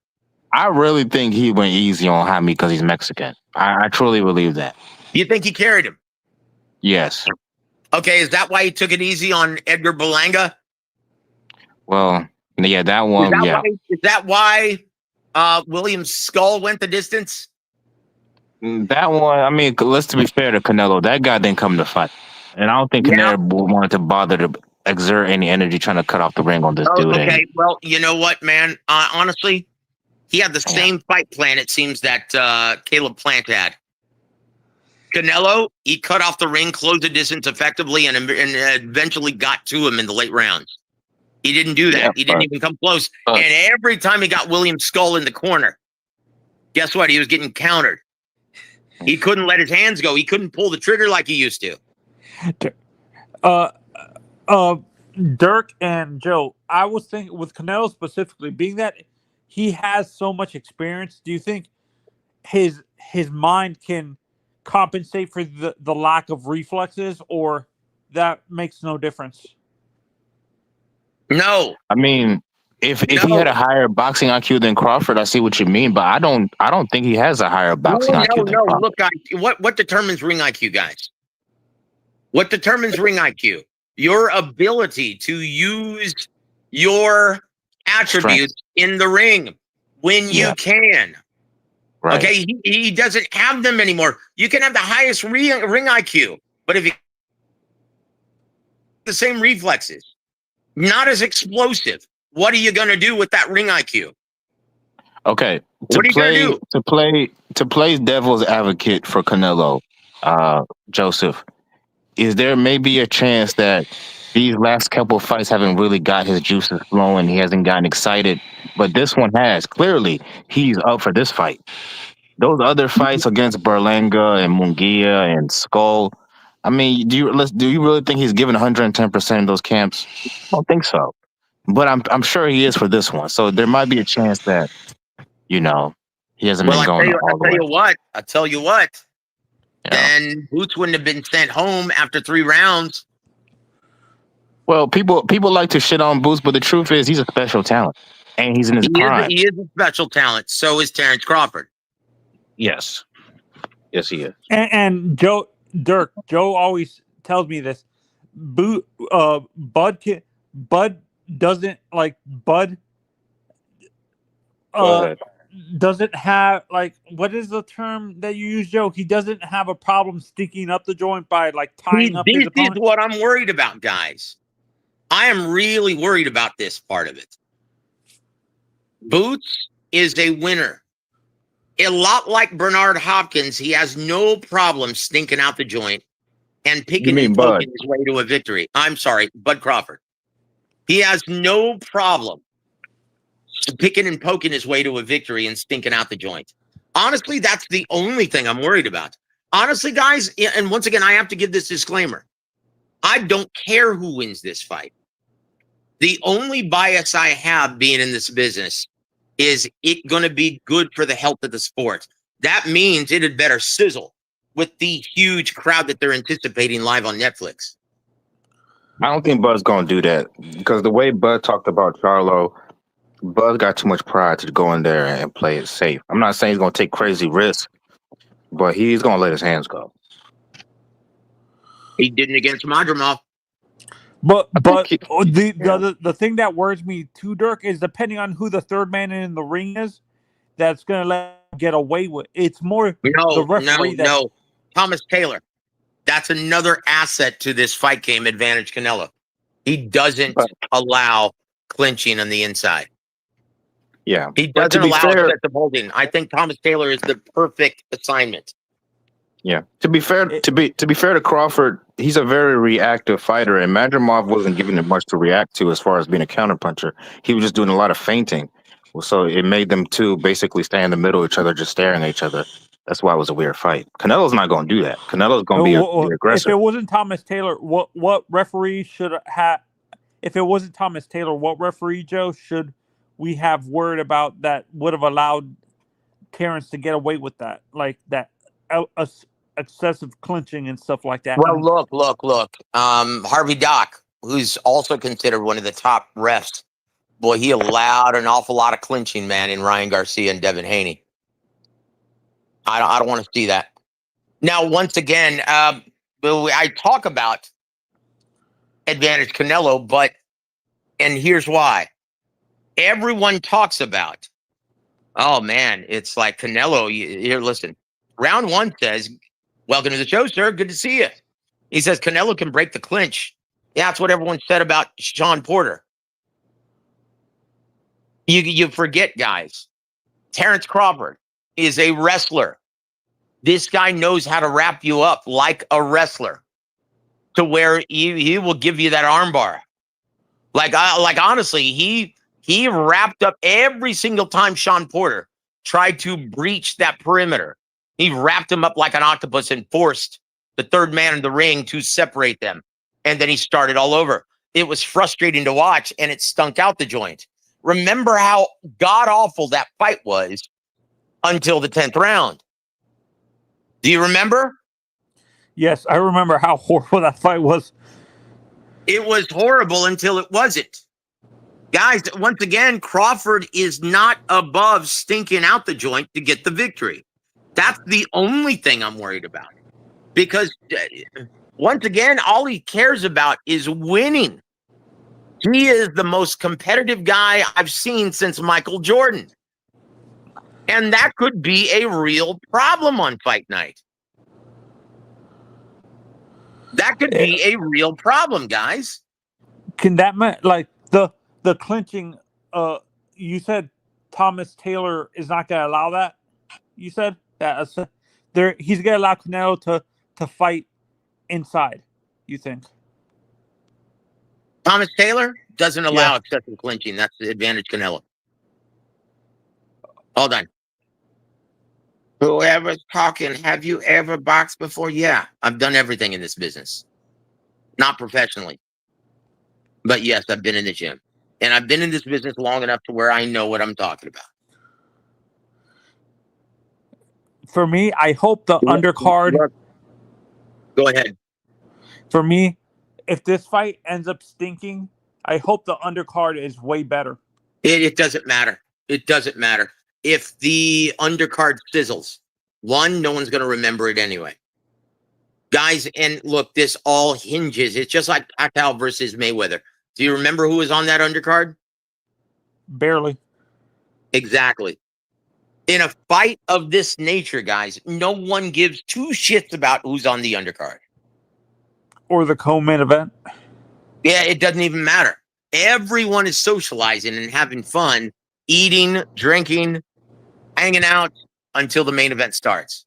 [SPEAKER 4] I really think he went easy on Jaime because he's Mexican. I truly believe that.
[SPEAKER 1] You think he carried him?
[SPEAKER 4] Yes.
[SPEAKER 1] Okay, is that why he took it easy on Edgar Berlanga?
[SPEAKER 4] Well, yeah, that one,
[SPEAKER 1] is that why William's skull went the distance?
[SPEAKER 4] That one, I mean, let's be fair to Canelo. That guy didn't come to fight. And I don't think Canelo wanted to bother to exert any energy trying to cut off the ring on this dude.
[SPEAKER 1] Okay, well, you know what, man? Honestly, he had the same fight plan, it seems, that Caleb Plant had. Canelo, he cut off the ring, closed the distance effectively, and eventually got to him in the late rounds. He didn't do that.
[SPEAKER 4] Yeah,
[SPEAKER 1] he didn't even come close. And every time he got William's skull in the corner, guess what? He was getting countered. He couldn't let his hands go. He couldn't pull the trigger like he used to.
[SPEAKER 3] Dirk and Joe, I was thinking with Canelo specifically, being that he has so much experience, do you think his mind can compensate for the lack of reflexes, or that makes no difference?
[SPEAKER 1] No,
[SPEAKER 4] I mean, if he had a
[SPEAKER 1] no,
[SPEAKER 4] higher boxing IQ than Crawford, I see what you mean, but I don't think he has a higher
[SPEAKER 1] no,
[SPEAKER 4] boxing
[SPEAKER 1] no,
[SPEAKER 4] IQ than
[SPEAKER 1] no.
[SPEAKER 4] Crawford.
[SPEAKER 1] Look, what determines ring IQ, guys? What determines ring IQ? Your ability to use your
[SPEAKER 4] Strength.
[SPEAKER 1] attributes in the ring when you
[SPEAKER 4] Yeah,
[SPEAKER 1] can.
[SPEAKER 4] right.
[SPEAKER 1] Okay, he doesn't have them anymore. You can have the highest ring IQ, but if you the same reflexes, not as explosive, what are you going to do with that ring IQ?
[SPEAKER 4] Okay. To
[SPEAKER 1] What are you going to
[SPEAKER 4] play
[SPEAKER 1] do?
[SPEAKER 4] to play to play devil's advocate for Canelo, Joseph, is there maybe a chance that these last couple of fights haven't really got his juices flowing? He hasn't gotten excited, but this one has. Clearly, he's up for this fight. Those other fights against Berlanga and Munguia and Skull, I mean, do you really think he's given 110% in those camps? I don't think so. But I'm sure he is for this one. So there might be a chance that, you know, he hasn't
[SPEAKER 1] Well,
[SPEAKER 4] been going
[SPEAKER 1] I
[SPEAKER 4] all the
[SPEAKER 1] tell
[SPEAKER 4] way.
[SPEAKER 1] you what, I tell you what.
[SPEAKER 4] You know.
[SPEAKER 1] Then Boots wouldn't have been sent home after 3 rounds.
[SPEAKER 4] Well, people like to shit on Boots, but the truth is he's a special talent. And he's in his prime.
[SPEAKER 1] He is a special talent. So is Terrence Crawford.
[SPEAKER 4] Yes. Yes, he is.
[SPEAKER 3] And Joe always tells me this. Bud doesn't like Bud.
[SPEAKER 4] Go ahead.
[SPEAKER 3] Doesn't have like what is the term that you use, Joe? He doesn't have a problem sticking up the joint by like tying up his
[SPEAKER 1] This is
[SPEAKER 3] opponent.
[SPEAKER 1] what I'm worried about, guys. I am really worried about this part of it. Boots is a winner. A lot like Bernard Hopkins, he has no problem stinking out the joint and picking and
[SPEAKER 4] Bud?
[SPEAKER 1] poking his way to a victory. I'm sorry, Bud Crawford. He has no problem picking and poking his way to a victory and stinking out the joint. Honestly, that's the only thing I'm worried about. Honestly, guys, and once again, I have to give this disclaimer. I don't care who wins this fight. The only bias I have being in this business is it going to be good for the health of the sport. That means it had better sizzle with the huge crowd that they're anticipating live on Netflix.
[SPEAKER 4] I don't think Bud's going to do that because the way Bud talked about Charlo, Bud got too much pride to go in there and play it safe. I'm not saying he's going to take crazy risks, but he's going to let his hands go.
[SPEAKER 1] He didn't against Madrimov.
[SPEAKER 3] But the thing that worries me too, Dirk, is depending on who the third man in the ring is, that's gonna let him get away with. It's more the referee.
[SPEAKER 1] No. Thomas Taylor. That's another asset to this fight game advantage Canelo. He doesn't allow clinching on the inside.
[SPEAKER 4] Yeah.
[SPEAKER 1] He doesn't allow excessive holding. I think Thomas Taylor is the perfect assignment.
[SPEAKER 4] Yeah. To be fair to Crawford, he's a very reactive fighter, and Madrimov wasn't giving him much to react to as far as being a counterpuncher. He was just doing a lot of feinting. So it made them two basically stay in the middle of each other, just staring at each other. That's why it was a weird fight. Canelo's not going to do that. Canelo's going to be the aggressor.
[SPEAKER 3] If it wasn't Thomas Taylor, what referee should have? If it wasn't Thomas Taylor, what referee, Joe, should we have worried about that would have allowed Terrence to get away with that, like that excessive clinching and stuff like that?
[SPEAKER 1] Well, look. Harvey Dock, who's also considered one of the top refs, boy, he allowed an awful lot of clinching, man, in Ryan Garcia and Devin Haney. I don't want to see that. Now, once again, I talk about advantage Canelo, and here's why. Everyone talks about, oh, man, it's like Canelo. Here, listen. Round 1 says, welcome to the show, sir. Good to see you. He says Canelo can break the clinch. Yeah, that's what everyone said about Sean Porter. You forget, guys. Terrence Crawford is a wrestler. This guy knows how to wrap you up like a wrestler to where he will give you that armbar. Like honestly, he wrapped up every single time Sean Porter tried to breach that perimeter. He wrapped him up like an octopus and forced the third man in the ring to separate them. And then he started all over. it was frustrating to watch, and it stunk out the joint. Remember how god-awful that fight was until the 10th round. Do you remember?
[SPEAKER 3] Yes, I remember how horrible that fight was.
[SPEAKER 1] It was horrible until it wasn't. Guys, once again, Crawford is not above stinking out the joint to get the victory. That's the only thing I'm worried about. Because, once again, all he cares about is winning. He is the most competitive guy I've seen since Michael Jordan. And that could be a real problem on fight night. That could be a real problem, guys.
[SPEAKER 3] Can that like the clinching? You said Thomas Taylor is not going to allow that. You said that he's going to allow Canelo to fight inside. You think
[SPEAKER 1] Thomas Taylor doesn't allow excessive clinching. That's the advantage Canelo. Hold on. Whoever's talking, have you ever boxed before? Yeah, I've done everything in this business. Not professionally. But yes, I've been in the gym. And I've been in this business long enough to where I know what I'm talking about.
[SPEAKER 3] For me, I hope the undercard.
[SPEAKER 1] Go ahead.
[SPEAKER 3] For me, if this fight ends up stinking, I hope the undercard is way better.
[SPEAKER 1] It doesn't matter. It doesn't matter. If the undercard sizzles, one, no one's going to remember it anyway. Guys, and look, this all hinges. It's just like Pacquiao versus Mayweather. Do you remember who was on that undercard?
[SPEAKER 3] Barely.
[SPEAKER 1] Exactly. In a fight of this nature, guys, no one gives two shits about who's on the undercard.
[SPEAKER 3] Or the co-main event.
[SPEAKER 1] Yeah, it doesn't even matter. Everyone is socializing and having fun, eating, drinking, hanging out until the main event starts.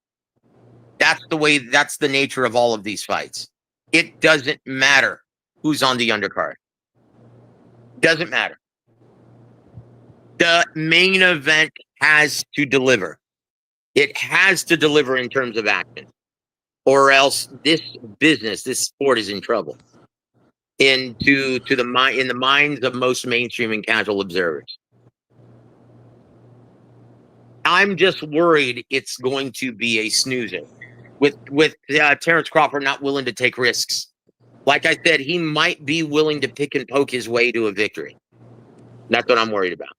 [SPEAKER 1] That's the nature of all of these fights. It doesn't matter who's on the undercard. Doesn't matter. The main event has to deliver. It has to deliver in terms of action, or else this business, this sport is in trouble. In the minds of most mainstream and casual observers. I'm just worried it's going to be a snoozer with Terrence Crawford not willing to take risks. Like I said, he might be willing to pick and poke his way to a victory. That's what I'm worried about.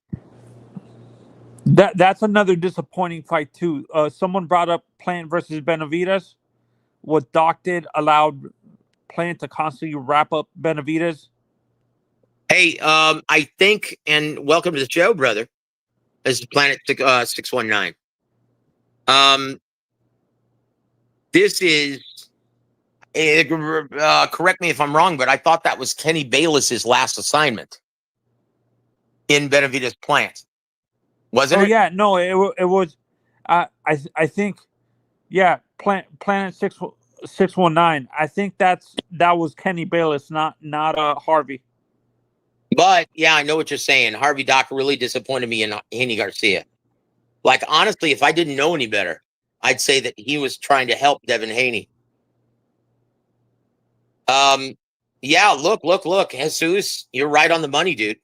[SPEAKER 3] That's another disappointing fight too. Someone brought up Plant versus Benavidez. What Doc did allowed Plant to constantly wrap up Benavidez.
[SPEAKER 1] Hey, I think, and welcome to the show, brother. This is Planet 619. This is, correct me if I'm wrong, but I thought that was Kenny Bayless's last assignment in Benavidez Plant. Wasn't it?
[SPEAKER 3] Yeah, no, it was. I think, yeah, Planet 619. I think that was Kenny Bayless, not Harvey.
[SPEAKER 1] But yeah, I know what you're saying. Harvey Doc really disappointed me in Haney Garcia. Like, honestly, if I didn't know any better, I'd say that he was trying to help Devin Haney. Yeah, look, Jesus, you're right on the money, dude.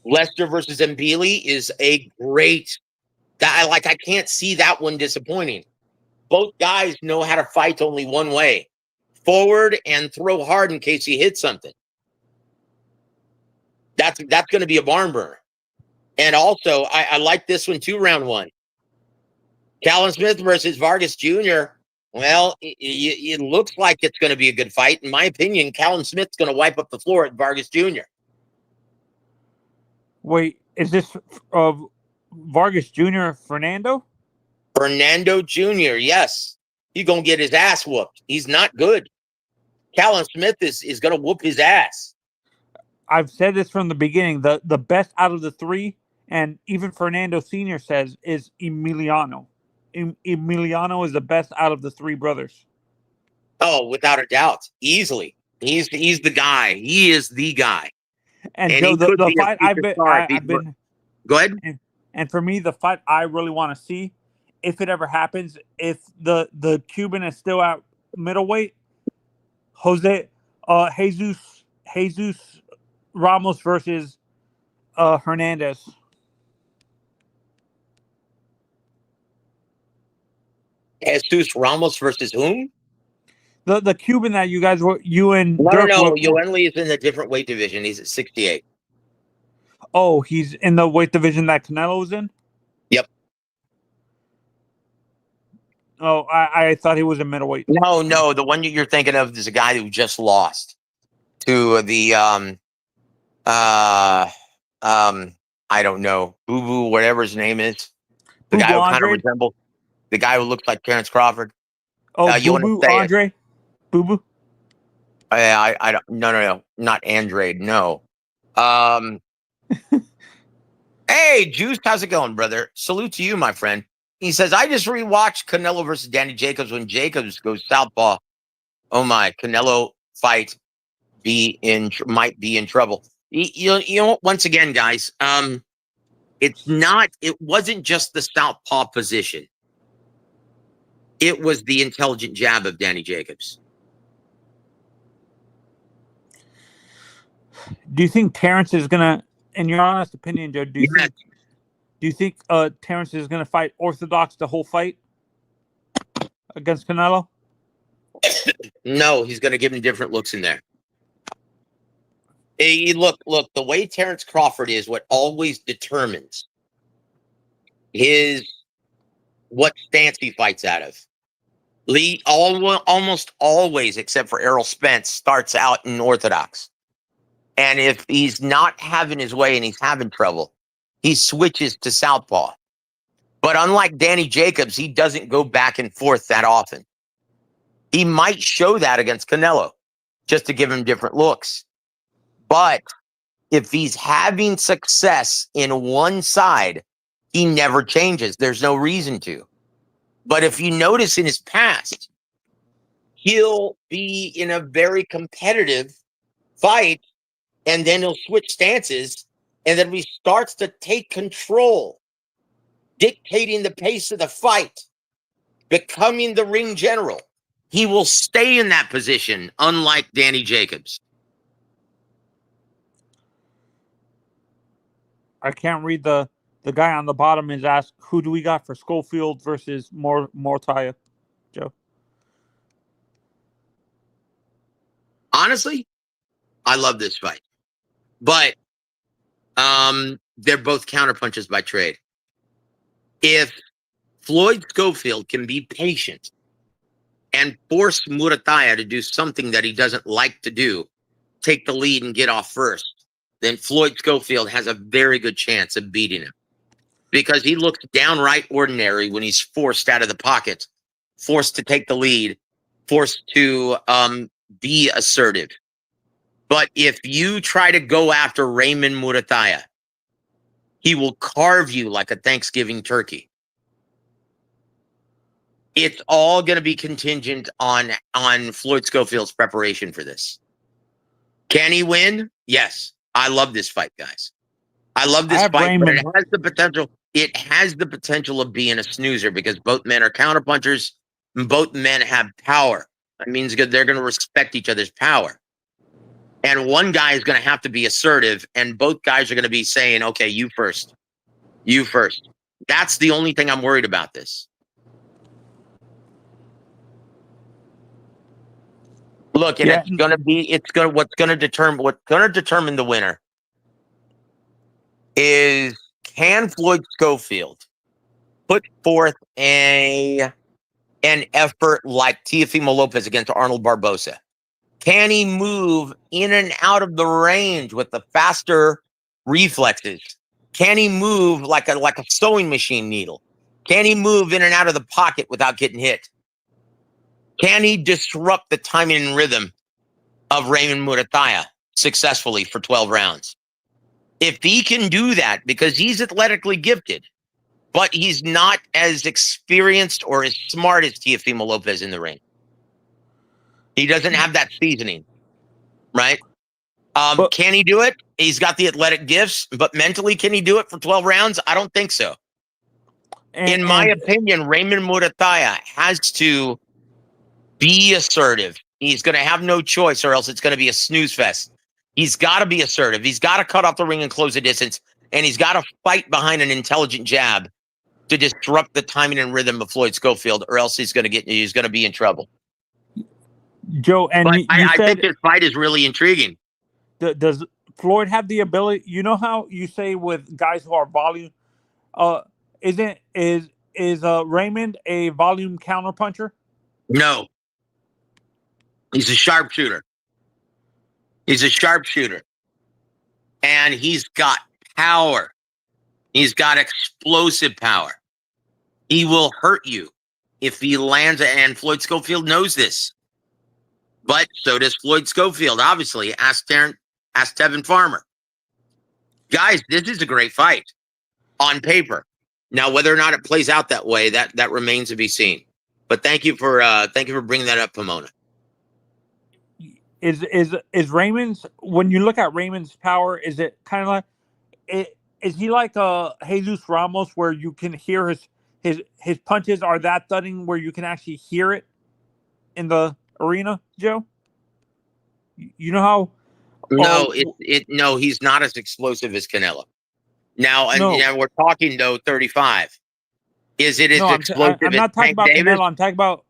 [SPEAKER 1] Lester versus Mbili is a great. I can't see that one disappointing. Both guys know how to fight only one way: forward and throw hard in case you hit something. That's going to be a barn burner. And also, I like this one too, round one. Callum Smith versus Vargas Jr. Well, it looks like it's going to be a good fight. In my opinion, Callum Smith's going to wipe up the floor at Vargas Jr.
[SPEAKER 3] Wait, is this Vargas Jr. Fernando?
[SPEAKER 1] Fernando Jr., yes. He's going to get his ass whooped. He's not good. Callum Smith is going to whoop his ass.
[SPEAKER 3] I've said this from the beginning. The best out of the three, and even Fernando Sr. says, is Emiliano. Emiliano is the best out of the three brothers.
[SPEAKER 1] Oh, without a doubt. Easily. He's the guy. He is the guy.
[SPEAKER 3] And Joe, the fight I've been...
[SPEAKER 1] Go ahead.
[SPEAKER 3] And for me, the fight I really want to see, if it ever happens, if the Cuban is still at middleweight, Jesus Jesus Ramos versus Hernandez.
[SPEAKER 1] Jesus Ramos versus whom?
[SPEAKER 3] The Cuban that you and
[SPEAKER 1] No,
[SPEAKER 3] Dirk were.
[SPEAKER 1] Yoenli is in a different weight division. He's at 68.
[SPEAKER 3] Oh, he's in the weight division that Canelo was in?
[SPEAKER 1] Yep.
[SPEAKER 3] Oh, I thought he was a middleweight.
[SPEAKER 1] No, the one you're thinking of is a guy who just lost to the I don't know, Boo Boo, whatever his name is. The guy who kind of resembles the guy who looks like Terrence Crawford.
[SPEAKER 3] Oh,
[SPEAKER 1] you
[SPEAKER 3] Boo Boo Andre? Boo Boo?
[SPEAKER 1] I don't, no, not Andrade, no. Hey, Juice, how's it going, brother? Salute to you, my friend. He says, I just rewatched Canelo versus Danny Jacobs when Jacobs goes southpaw. Oh my, Canelo fight might be in trouble. You know, once again, guys, it wasn't just the southpaw position. It was the intelligent jab of Danny Jacobs.
[SPEAKER 3] Do you think Terrence is gonna, in your honest opinion, Joe, do you think Terrence is gonna fight orthodox the whole fight against Canelo?
[SPEAKER 1] No, he's gonna give him different looks in there. Hey, look, the way Terrence Crawford is, what always determines what stance he fights out of. Lee almost always, except for Errol Spence, starts out in orthodox. And if he's not having his way and he's having trouble, he switches to southpaw. But unlike Danny Jacobs, he doesn't go back and forth that often. He might show that against Canelo just to give him different looks. But if he's having success in one side, he never changes. There's no reason to. But if you notice in his past, he'll be in a very competitive fight, and then he'll switch stances, and then he starts to take control, dictating the pace of the fight, becoming the ring general. He will stay in that position, unlike Danny Jacobs.
[SPEAKER 3] I can't read the guy on the bottom is asked, who do we got for Schofield versus Mortaya, Joe?
[SPEAKER 1] Honestly, I love this fight. But they're both counterpunches by trade. If Floyd Schofield can be patient and force Murataya to do something that he doesn't like to do, take the lead and get off first, then Floyd Schofield has a very good chance of beating him. Because he looks downright ordinary when he's forced out of the pocket, forced to take the lead, forced to be assertive. But if you try to go after Raymond Murataya, he will carve you like a Thanksgiving turkey. It's all going to be contingent on Floyd Schofield's preparation for this. Can he win? Yes. I love this fight, guys. I love this fight, but it has the potential. It has the potential of being a snoozer because both men are counterpunchers and both men have power. That means they're going to respect each other's power. And one guy is going to have to be assertive, and both guys are going to be saying, okay, you first. You first. That's the only thing I'm worried about this. Look, and what's going to determine the winner is, can Floyd Schofield put forth an effort like Teofimo Lopez against Arnold Barboza? Can he move in and out of the range with the faster reflexes? Can he move like a sewing machine needle? Can he move in and out of the pocket without getting hit? Can he disrupt the timing and rhythm of Raymond Murataya successfully for 12 rounds? If he can do that, because he's athletically gifted, but he's not as experienced or as smart as Teofimo Lopez in the ring. He doesn't have that seasoning, right? Can he do it? He's got the athletic gifts, but mentally, can he do it for 12 rounds? I don't think so. In my opinion, Raymond Murataya has to be assertive. He's going to have no choice, or else it's going to be a snooze fest. He's got to be assertive. He's got to cut off the ring and close the distance, and he's got to fight behind an intelligent jab to disrupt the timing and rhythm of Floyd Schofield, or else he's going to be in trouble.
[SPEAKER 3] Joe, and
[SPEAKER 1] But
[SPEAKER 3] you
[SPEAKER 1] I
[SPEAKER 3] said,
[SPEAKER 1] think this fight is really intriguing.
[SPEAKER 3] does Floyd have the ability? You know how you say with guys who are volume, is Raymond a volume counterpuncher?
[SPEAKER 1] No, he's a sharpshooter. He's a sharpshooter, and he's got power. He's got explosive power. He will hurt you if he lands, and Floyd Schofield knows this. But so does Floyd Schofield, obviously. Ask Tevin Farmer. Guys, this is a great fight on paper. Now, whether or not it plays out that way, that remains to be seen. But thank you for bringing that up, Pomona.
[SPEAKER 3] Is Raymond's, when you look at Raymond's power, is it kind of like is he like Jesus Ramos, where you can hear his punches are that thudding where you can actually hear it in the arena, Joe? You know how?
[SPEAKER 1] No, no, he's not as explosive as Canelo. Now, and we're talking though 35. Is it as explosive
[SPEAKER 3] I'm not
[SPEAKER 1] as
[SPEAKER 3] talking about
[SPEAKER 1] Davis?
[SPEAKER 3] Canelo. I'm talking about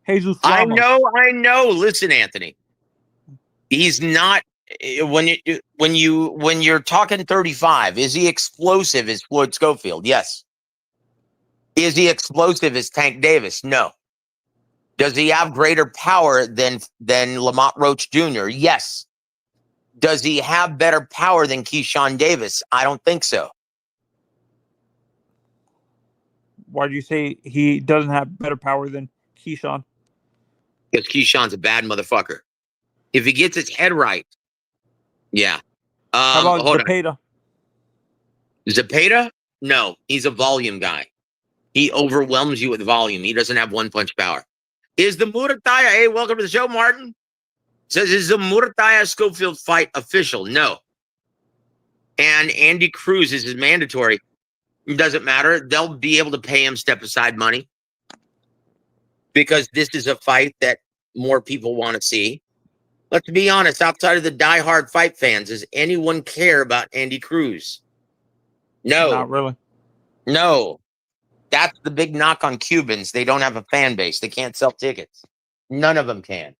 [SPEAKER 3] Jesus Ramos.
[SPEAKER 1] I know. Listen, Anthony, he's not. When you're talking 35, is he explosive as Floyd Schofield? Yes. Is he explosive as Tank Davis? No. Does he have greater power than Lamont Roach Jr.? Yes. Does he have better power than Keyshawn Davis? I don't think so.
[SPEAKER 3] Why do you say he doesn't have better power than Keyshawn?
[SPEAKER 1] Because Keyshawn's a bad motherfucker. If he gets his head right, yeah.
[SPEAKER 3] How about Zepeda?
[SPEAKER 1] Zepeda? No, he's a volume guy. He overwhelms you with volume. He doesn't have one punch power. Is the Murataya? Hey, welcome to the show, Martin. Says, is the Murataya Schofield fight official? No. And Andy Cruz is mandatory. It doesn't matter. They'll be able to pay him step aside money because this is a fight that more people want to see. Let's be honest, outside of the diehard fight fans, does anyone care about Andy Cruz? No.
[SPEAKER 3] Not really.
[SPEAKER 1] No. That's the big knock on Cubans. They don't have a fan base. They can't sell tickets. None of them can.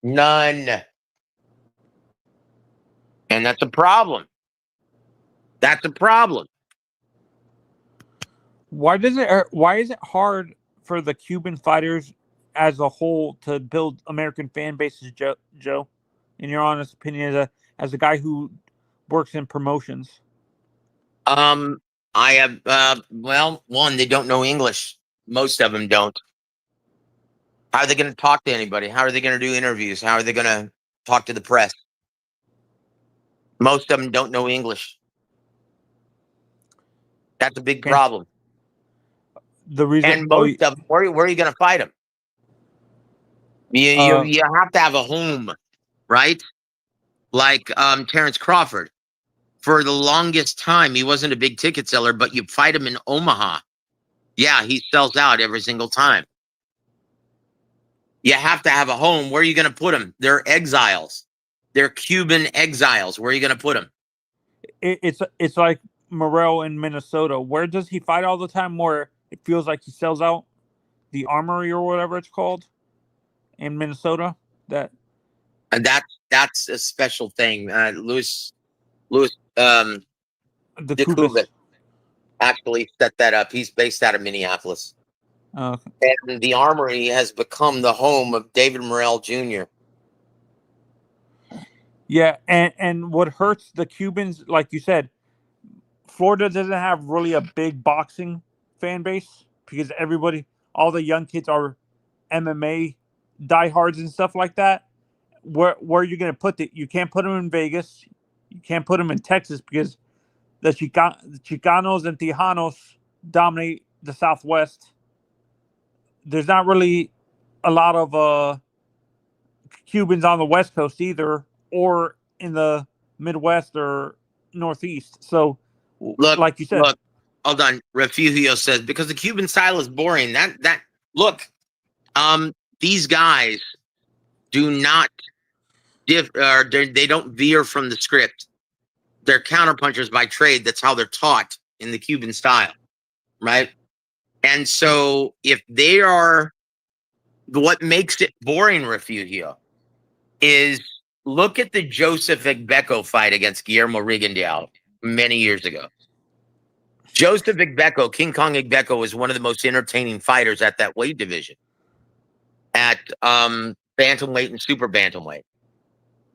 [SPEAKER 1] None. And that's a problem. That's a problem.
[SPEAKER 3] Why is it hard for the Cuban fighters as a whole to build American fan bases, Joe? In your honest opinion, as a guy who works in promotions?
[SPEAKER 1] I have, one, they don't know English. Most of them don't. How are they going to talk to anybody? How are they going to do interviews? How are they going to talk to the press? Most of them don't know English. That's a big problem.
[SPEAKER 3] The reason,
[SPEAKER 1] and most of them, where are you going to fight them? You have to have a home, right? Like Terrence Crawford. For the longest time, he wasn't a big ticket seller, but you fight him in Omaha. Yeah, he sells out every single time. You have to have a home. Where are you going to put them? They're exiles. They're Cuban exiles. Where are you going to put them?
[SPEAKER 3] It's like Morrell in Minnesota. Where does he fight all the time? Where it feels like he sells out? The Armory or whatever it's called in Minnesota. That's
[SPEAKER 1] a special thing. Louis
[SPEAKER 3] DeCubas
[SPEAKER 1] actually set that up. He's based out of Minneapolis.
[SPEAKER 3] Okay.
[SPEAKER 1] And the Armory has become the home of David Morrell Jr.
[SPEAKER 3] Yeah, and what hurts the Cubans, like you said, Florida doesn't have really a big boxing fan base because all the young kids are MMA diehards and stuff like that. Where are you going to put it? You can't put them in Vegas. You can't put them in Texas because the Chicanos and Tejanos dominate the Southwest. There's not really a lot of Cubans on the West Coast either, or in the Midwest or Northeast. So,
[SPEAKER 1] look,
[SPEAKER 3] like you said,
[SPEAKER 1] hold on. Refugio says because the Cuban style is boring. These guys do not they don't veer from the script. They're counterpunchers by trade. That's how they're taught in the Cuban style, right? And so if they are, what makes it boring, Refugio, is look at the Joseph Igbeko fight against Guillermo Rigondeaux many years ago. Joseph Igbeko, King Kong Igbeko, was one of the most entertaining fighters at that weight division, at bantamweight and super bantamweight.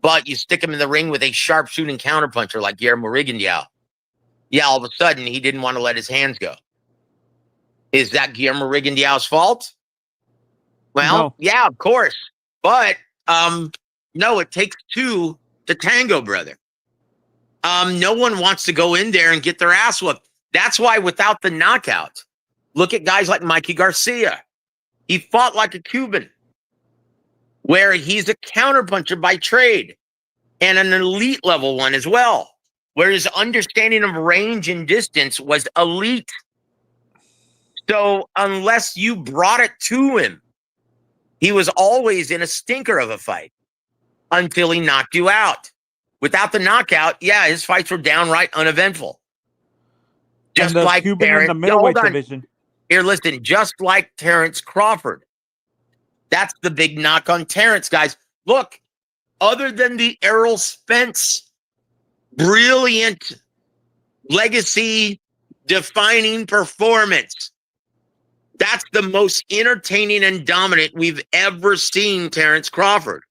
[SPEAKER 1] But you stick him in the ring with a sharpshooting counterpuncher like Guillermo Rigondeaux. Yeah, all of a sudden, he didn't want to let his hands go. Is that Guillermo Rigondeaux's fault? Well,
[SPEAKER 3] No.
[SPEAKER 1] yeah, of course. But no, it takes two to tango, brother. No one wants to go in there and get their ass whooped. That's why without the knockout, look at guys like Mikey Garcia. He fought like a Cuban, where he's a counterpuncher by trade and an elite level one as well, where his understanding of range and distance was elite. So unless you brought it to him, he was always in a stinker of a fight until he knocked you out. Without the knockout, yeah, his fights were downright uneventful. Just
[SPEAKER 3] and the
[SPEAKER 1] like
[SPEAKER 3] Cuban
[SPEAKER 1] Terrence,
[SPEAKER 3] in the middleweight
[SPEAKER 1] hold on.
[SPEAKER 3] division.
[SPEAKER 1] Here, listen, just like Terrence Crawford. That's the big knock on Terrence, guys. Look, other than the Errol Spence brilliant legacy defining performance, that's the most entertaining and dominant we've ever seen Terrence Crawford.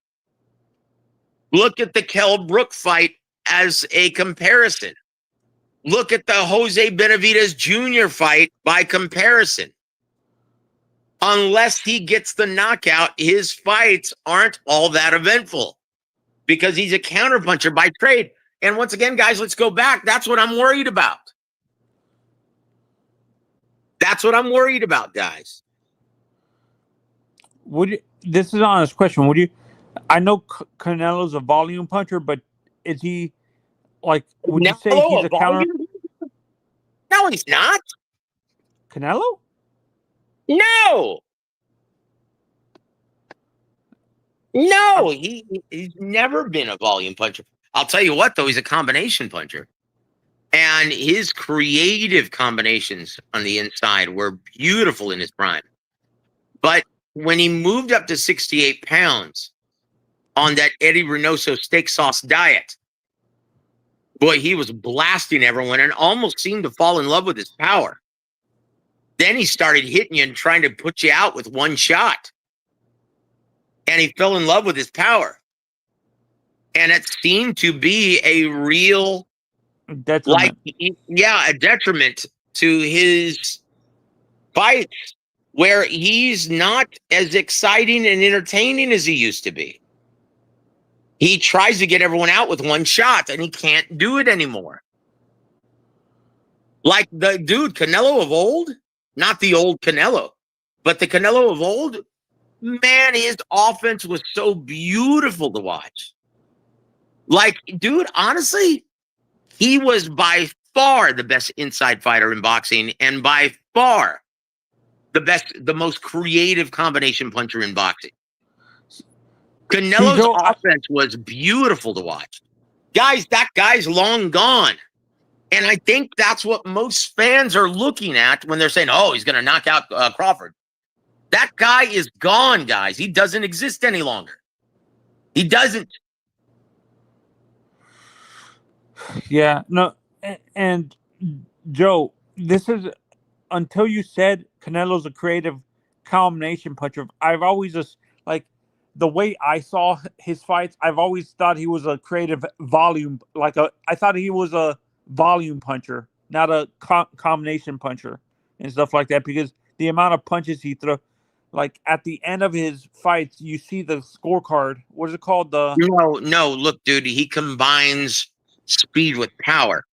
[SPEAKER 1] Look at the Kell Brook fight as a comparison. Look at the Jose Benavidez Jr. fight by comparison. Unless he gets the knockout, his fights aren't all that eventful because he's a counterpuncher by trade. And once again, guys, let's go back. That's what I'm worried about. That's what I'm worried about, guys.
[SPEAKER 3] This is an honest question. Would you? I know Canelo's a volume puncher, but is he like? Would you say he's a counter?
[SPEAKER 1] No, he's not.
[SPEAKER 3] Canelo?
[SPEAKER 1] No. No, he's never been a volume puncher. I'll tell you what, though, he's a combination puncher. And his creative combinations on the inside were beautiful in his prime. But when he moved up to 68 pounds on that Eddie Reynoso steak sauce diet, boy, he was blasting everyone and almost seemed to fall in love with his power. Then he started hitting you and trying to put you out with one shot. And he fell in love with his power. And it seemed to be a real
[SPEAKER 3] detriment.
[SPEAKER 1] A detriment to his fights, where he's not as exciting and entertaining as he used to be. He tries to get everyone out with one shot, and he can't do it anymore. Like the dude, Canelo of old, not the old Canelo, but the Canelo of old, man, his offense was so beautiful to watch. Like, dude, honestly, he was by far the best inside fighter in boxing and by far the most creative combination puncher in boxing. Canelo's offense was beautiful to watch. Guys, that guy's long gone. And I think that's what most fans are looking at when they're saying, oh, he's going to knock out Crawford. That guy is gone, guys. He doesn't exist any longer. He doesn't.
[SPEAKER 3] Yeah, no, and Joe, this is until you said Canelo's a creative combination puncher. I've always just the way I saw his fights. I've always thought he was a creative volume, I thought he was a volume puncher, not a combination puncher and stuff like that. Because the amount of punches he threw, at the end of his fights, you see the scorecard. What is it called?
[SPEAKER 1] No. Look, dude, he combines speed with power.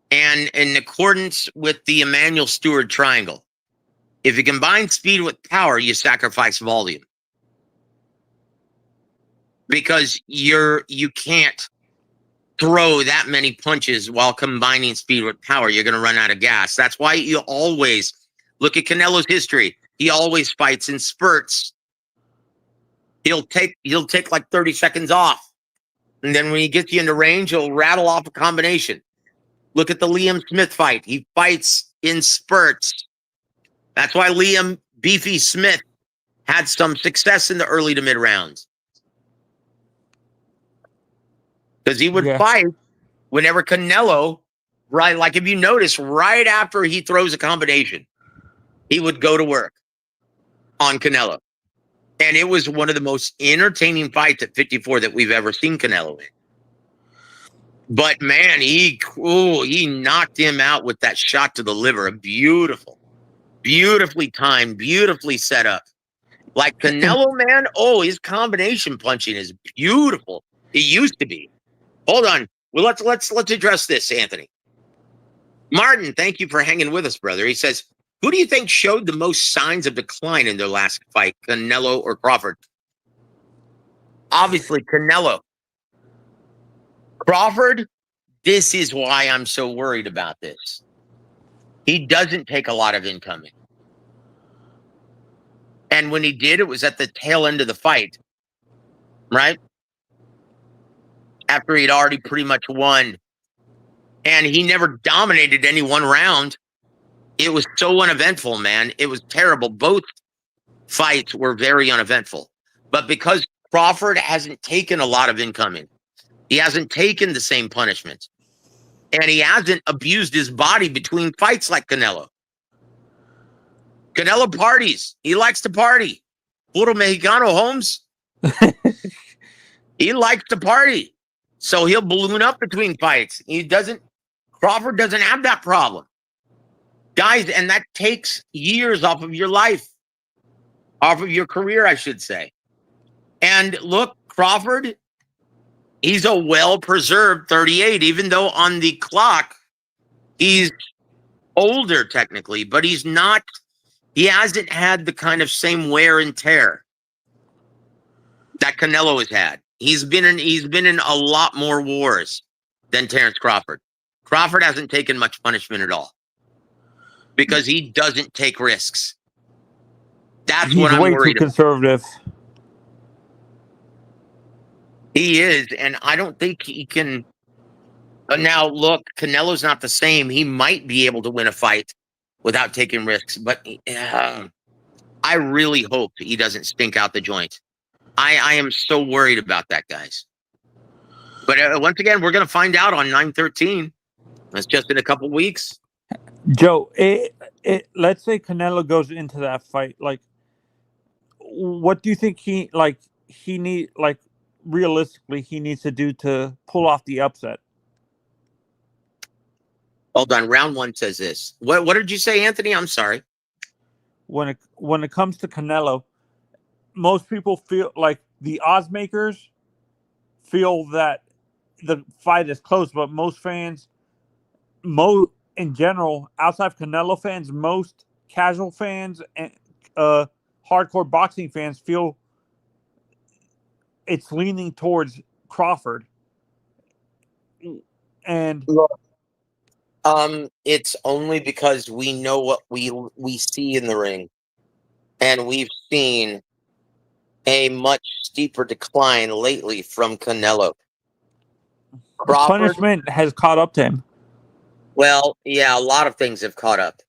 [SPEAKER 1] And in accordance with the Emmanuel Stewart triangle, if you combine speed with power, you sacrifice volume. Because you can't throw that many punches while combining speed with power. You're going to run out of gas. That's why you always look at Canelo's history. He always fights in spurts. He'll take like 30 seconds off And then when he gets you into range, he'll rattle off a combination. Look at the Liam Smith fight. He fights in spurts. That's why Liam Beefy Smith had some success in the early to mid rounds. Because he would fight whenever Canelo, right? Like if you notice, right after he throws a combination, he would go to work on Canelo. And it was one of the most entertaining fights at 54 that we've ever seen Canelo in. But man, he knocked him out with that shot to the liver. Beautifully timed, beautifully set up. Like Canelo, man, his combination punching is beautiful. It used to be. Hold on. Well, let's address this, Anthony. Martin, thank you for hanging with us, brother. He says, who do you think showed the most signs of decline in their last fight, Canelo or Crawford? Obviously, Canelo. Crawford, this is why I'm so worried about this. He doesn't take a lot of incoming. And when he did, it was at the tail end of the fight, right? After he'd already pretty much won. And he never dominated any one round. It was so uneventful, man. It was terrible. Both fights were very uneventful. But because Crawford hasn't taken a lot of incoming, he hasn't taken the same punishment, and he hasn't abused his body between fights like Canelo. Canelo parties. He likes to party. Puro Mexicano, Holmes. He likes to party. So he'll balloon up between fights. Crawford doesn't have that problem. Guys, and that takes years off of your life. Off of your career, I should say. And look, Crawford, he's a well-preserved 38, even though on the clock, he's older technically, but he hasn't had the kind of same wear and tear that Canelo has had. He's been in a lot more wars than Terrence Crawford. Crawford hasn't taken much punishment at all because he doesn't take risks. That's what I'm worried about.
[SPEAKER 3] He's way too conservative.
[SPEAKER 1] He is, and I don't think he can. But now, look, Canelo's not the same. He might be able to win a fight without taking risks, but I really hope he doesn't stink out the joint. I am so worried about that, guys. But once again, we're going to find out on 9/13. That's just in a couple weeks.
[SPEAKER 3] Joe, let's say Canelo goes into that fight. Like, what do you think realistically he needs to do to pull off the upset?
[SPEAKER 1] Hold on. Round one says this. What did you say, Anthony? I'm sorry.
[SPEAKER 3] When it comes to Canelo, most people feel like the odds makers feel that the fight is close, but most fans, in general, outside of Canelo fans, most casual fans and hardcore boxing fans feel it's leaning towards Crawford. And
[SPEAKER 1] it's only because we know what we see in the ring, and we've seen a much steeper decline lately from Canelo. Crawford,
[SPEAKER 3] punishment has caught up to him.
[SPEAKER 1] Well, yeah, a lot of things have caught up.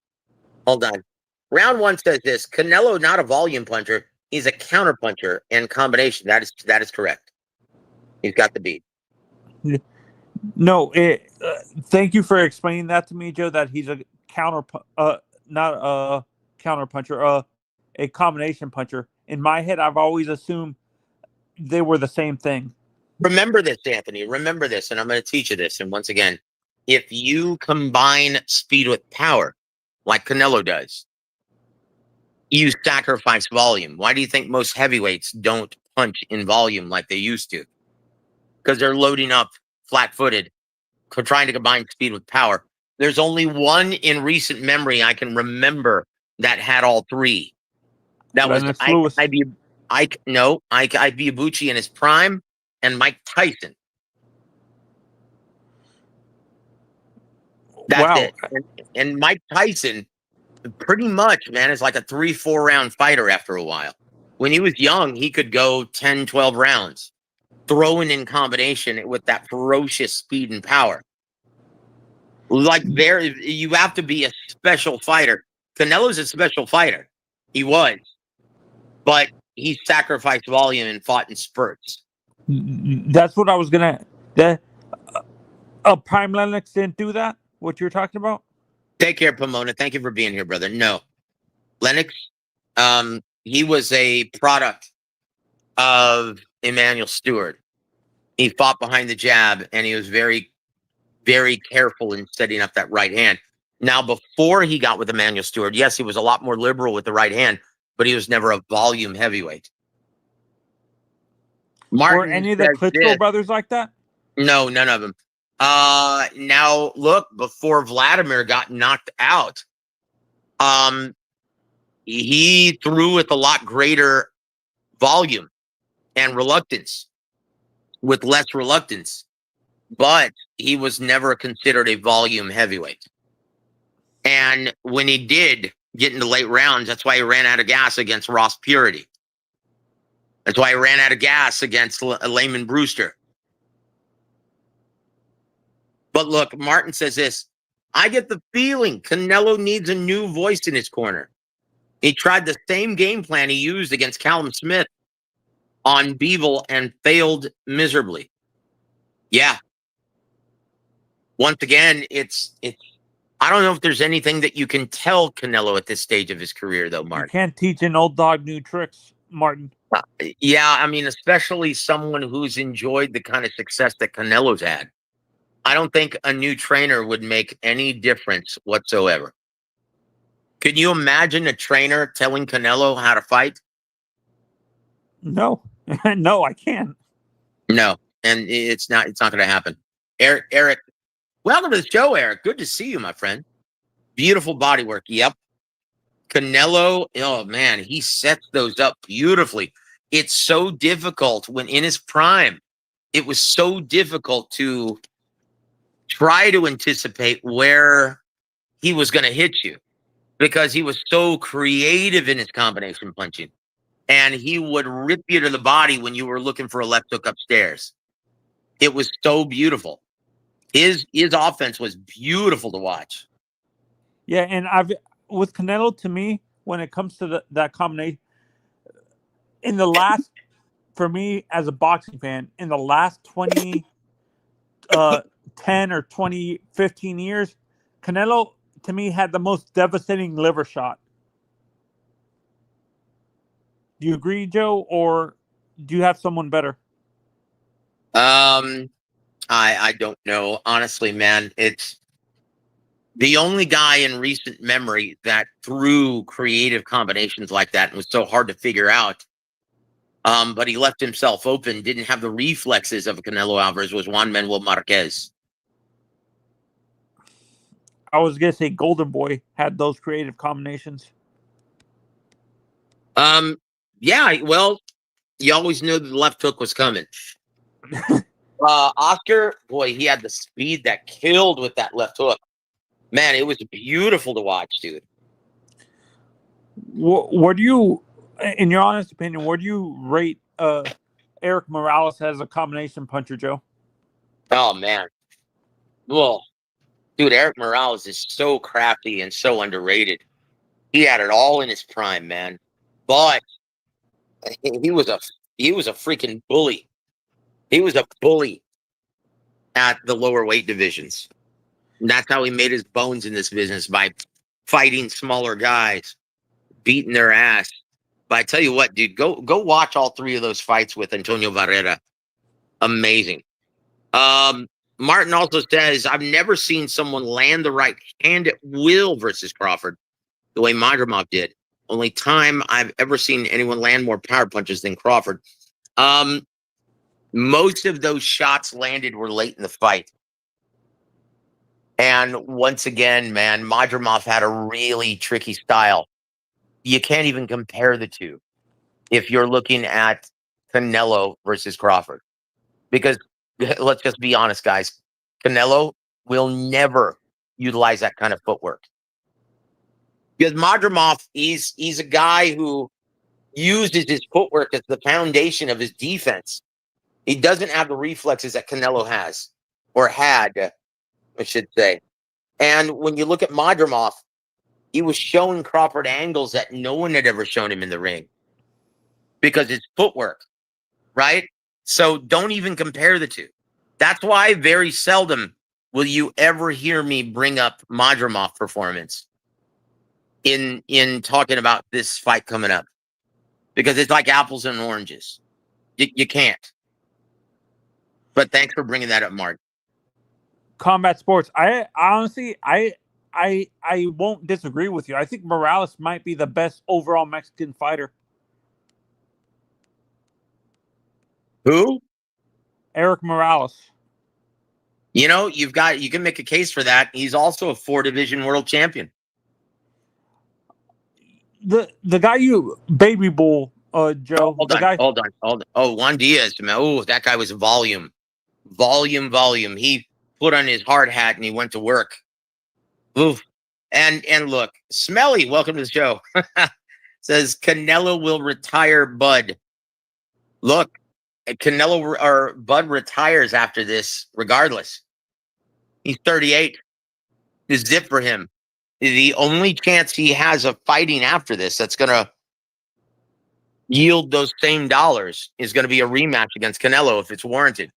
[SPEAKER 1] Hold on. Round one says this: Canelo, not a volume puncher, he's a counter puncher and combination. That is correct. He's got the beat.
[SPEAKER 3] No, thank you for explaining that to me, Joe. That he's a not a counter puncher, a combination puncher. In my head, I've always assumed they were the same thing.
[SPEAKER 1] Remember this, Anthony. Remember this, and I'm going to teach you this. And once again, if you combine speed with power, like Canelo does, you sacrifice volume. Why do you think most heavyweights don't punch in volume like they used to? Because they're loading up flat-footed, trying to combine speed with power. There's only one in recent memory I can remember that had all three. That was Ibuchi in his prime and Mike Tyson. That's it. And Mike Tyson, pretty much, man, is like a 3-4 round fighter after a while. When he was young, he could go 10, 12 rounds. thrown in combination with that ferocious speed and power. Like you have to be a special fighter. Canelo's a special fighter. He was, but he sacrificed volume and fought in spurts.
[SPEAKER 3] That's what I was gonna. That Prime Lennox didn't do that. What you're talking about?
[SPEAKER 1] Take care, Pomona. Thank you for being here, brother. No, Lennox, he was a product of Emmanuel Stewart. He fought behind the jab, and he was very, very careful in setting up that right hand. Now, before he got with Emmanuel Stewart, yes, he was a lot more liberal with the right hand, but he was never a volume heavyweight. Martin,
[SPEAKER 3] Were any of the Klitschko brothers like that?
[SPEAKER 1] No, none of them. Now look, before Vladimir got knocked out, he threw with a lot greater volume and reluctance, with less reluctance, but he was never considered a volume heavyweight. And when he did get into late rounds, that's why he ran out of gas against Ross Purity. That's why he ran out of gas against Layman Brewster. But look, Martin says this, I get the feeling Canelo needs a new voice in his corner. He tried the same game plan he used against Callum Smith on Bivol and failed miserably. Yeah. Once again, it's I don't know if there's anything that you can tell Canelo at this stage of his career, though, Martin.
[SPEAKER 3] You can't teach an old dog new tricks, Martin.
[SPEAKER 1] Yeah, I mean, especially someone who's enjoyed the kind of success that Canelo's had. I don't think a new trainer would make any difference whatsoever. Can you imagine a trainer telling Canelo how to fight?
[SPEAKER 3] No, no, I can't.
[SPEAKER 1] No, and it's not going to happen. Eric, welcome to the show, Eric. Good to see you, my friend. Beautiful body work. Yep. Canelo, oh man, he sets those up beautifully. It's so difficult when in his prime, it was so difficult to try to anticipate where he was going to hit you because he was so creative in his combination punching. And he would rip you to the body when you were looking for a left hook upstairs. It was so beautiful. His offense was beautiful to watch.
[SPEAKER 3] Yeah, and with Canelo, to me, when it comes to that combination, in the last, for me as a boxing fan, in the last 10 or 20, 15 years, Canelo, to me, had the most devastating liver shot. Do you agree, Joe, or do you have someone better?
[SPEAKER 1] I don't know. Honestly, man, it's the only guy in recent memory that threw creative combinations like that and was so hard to figure out. But he left himself open, didn't have the reflexes of Canelo Alvarez, was Juan Manuel Marquez.
[SPEAKER 3] I was going to say Golden Boy had those creative combinations.
[SPEAKER 1] Yeah, well, you always knew the left hook was coming. Oscar, boy, he had the speed that killed with that left hook. Man, it was beautiful to watch, dude.
[SPEAKER 3] What do you, in your honest opinion, where do you rate Eric Morales as a combination puncher, Joe?
[SPEAKER 1] Oh, man. Well, dude, Eric Morales is so crafty and so underrated. He had it all in his prime, man. But he was a freaking bully. He was a bully at the lower weight divisions. And that's how he made his bones in this business, by fighting smaller guys, beating their ass. But I tell you what, dude, go watch all three of those fights with Antonio Barrera. Amazing. Martin also says, I've never seen someone land the right hand at will versus Crawford the way Madrimov did. Only time I've ever seen anyone land more power punches than Crawford. Most of those shots landed were late in the fight. And once again, man, Madrimov had a really tricky style. You can't even compare the two if you're looking at Canelo versus Crawford. Because let's just be honest, guys. Canelo will never utilize that kind of footwork. Because Madrimov, he's a guy who uses his footwork as the foundation of his defense. He doesn't have the reflexes that Canelo has, or had, I should say. And when you look at Madrimov, he was showing Crawford angles that no one had ever shown him in the ring because his footwork, right? So don't even compare the two. That's why very seldom will you ever hear me bring up Madrimov performance in talking about this fight coming up, because it's like apples and oranges. You can't. But thanks for bringing that up, Mark.
[SPEAKER 3] Combat sports. I honestly, I won't disagree with you. I think Morales might be the best overall Mexican fighter.
[SPEAKER 1] Who?
[SPEAKER 3] Eric Morales.
[SPEAKER 1] You know, you can make a case for that. He's also a 4-division world champion.
[SPEAKER 3] The guy you Baby Bull, Joe.
[SPEAKER 1] Hold
[SPEAKER 3] the
[SPEAKER 1] on,
[SPEAKER 3] guy.
[SPEAKER 1] hold on. Oh, Juan Diaz, man. Oh, that guy was volume. He put on his hard hat and he went to work. Oof. And look, Smelly, welcome to the show. Says Canelo will retire Bud. Look, Canelo or Bud retires after this, regardless. He's 38. It's zip for him. The only chance he has of fighting after this that's going to yield those same dollars is going to be a rematch against Canelo if it's warranted.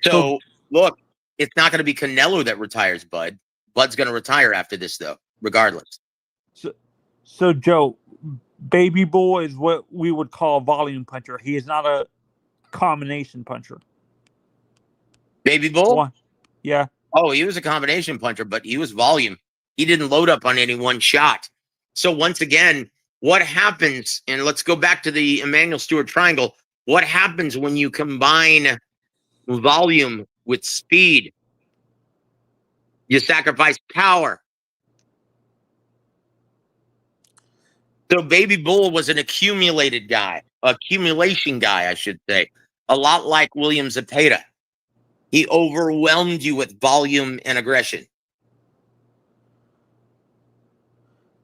[SPEAKER 1] So look, it's not going to be Canelo that retires Bud. Bud's going to retire after this, though, regardless.
[SPEAKER 3] So Joe, Baby Bull is what we would call a volume puncher. He is not a combination puncher.
[SPEAKER 1] Baby Bull?
[SPEAKER 3] One. Yeah.
[SPEAKER 1] Oh, he was a combination puncher, but he was volume. He didn't load up on any one shot. So once again, what happens, and let's go back to the Emmanuel Stewart triangle, what happens when you combine volume with speed? You sacrifice power. So Baby Bull was an accumulation guy, I should say. A lot like William Zepeda. He overwhelmed you with volume and aggression.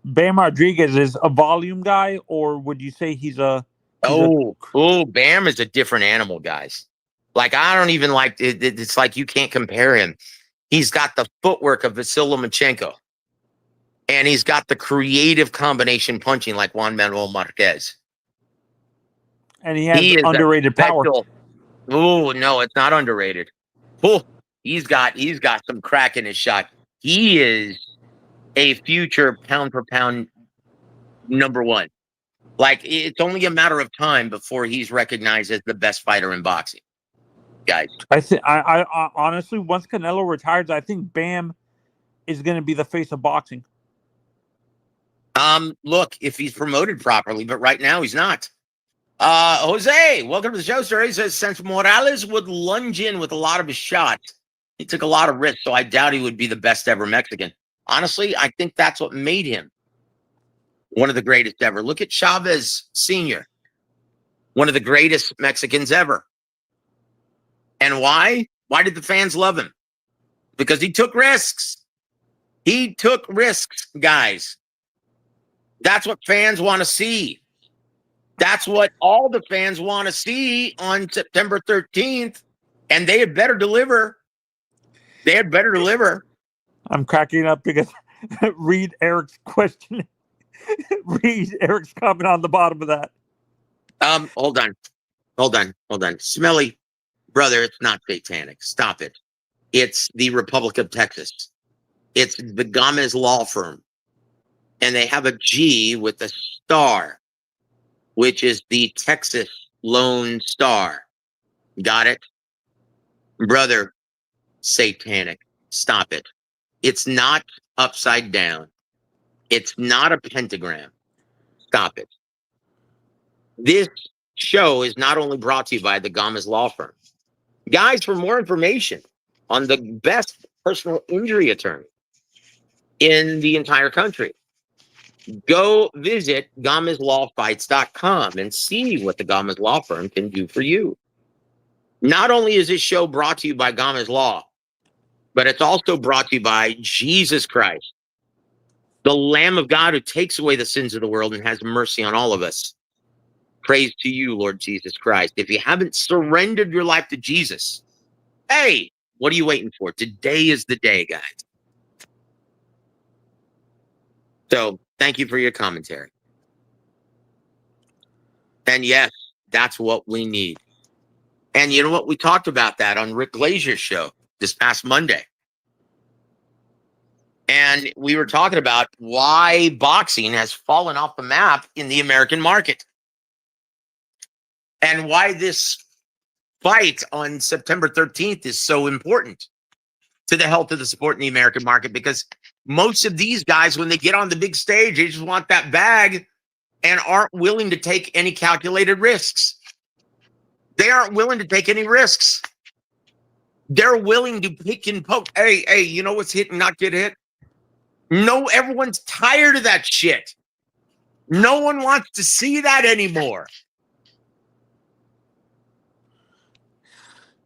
[SPEAKER 3] Bam Rodriguez is a volume guy, or would you say he's a...
[SPEAKER 1] Bam is a different animal, guys. Like, I don't even like it. It's like you can't compare him. He's got the footwork of Vasil Lomachenko. And he's got the creative combination punching like Juan Manuel Marquez.
[SPEAKER 3] And he has underrated power.
[SPEAKER 1] Oh, no, it's not underrated. Oh, he's got some crack in his shot. He is a future pound for pound number one. Like, it's only a matter of time before he's recognized as the best fighter in boxing, guys.
[SPEAKER 3] I honestly, once Canelo retires, I think Bam is going to be the face of boxing.
[SPEAKER 1] Look, if he's promoted properly, but right now he's not. Jose, welcome to the show, sir. He says, since Morales would lunge in with a lot of his shots, he took a lot of risks, so I doubt he would be the best ever Mexican. Honestly, I think that's what made him one of the greatest ever. Look at Chavez Sr., one of the greatest Mexicans ever. And why? Why did the fans love him? Because he took risks. He took risks, guys. That's what fans want to see. That's what all the fans want to see on September 13th. And they had better deliver. They had better deliver.
[SPEAKER 3] I'm cracking up because read Eric's question. Read Eric's comment on the bottom of that.
[SPEAKER 1] Hold on. Smelly, brother, it's not satanic. Stop it. It's the Republic of Texas. It's the Gomez law firm. And they have a G with a star, which is the Texas Lone Star. Got it? Brother, satanic. Stop it. It's not upside down. It's not a pentagram. Stop it. This show is not only brought to you by the Gomez Law Firm. Guys, for more information on the best personal injury attorney in the entire country, go visit GomezLawFights.com and see what the Gomez Law Firm can do for you. Not only is this show brought to you by Gomez Law, but it's also brought to you by Jesus Christ, the Lamb of God who takes away the sins of the world and has mercy on all of us. Praise to you, Lord Jesus Christ. If you haven't surrendered your life to Jesus, hey, what are you waiting for? Today is the day, guys. So thank you for your commentary. And yes, that's what we need. And you know what? We talked about that on Rick Glazier's show this past Monday. And we were talking about why boxing has fallen off the map in the American market. And why this fight on September 13th is so important to the health of the sport in the American market. Because most of these guys, when they get on the big stage, they just want that bag and aren't willing to take any calculated risks. They aren't willing to take any risks. They're willing to pick and poke. Hey, you know what's hit and not get hit? No, everyone's tired of that shit. No one wants to see that anymore.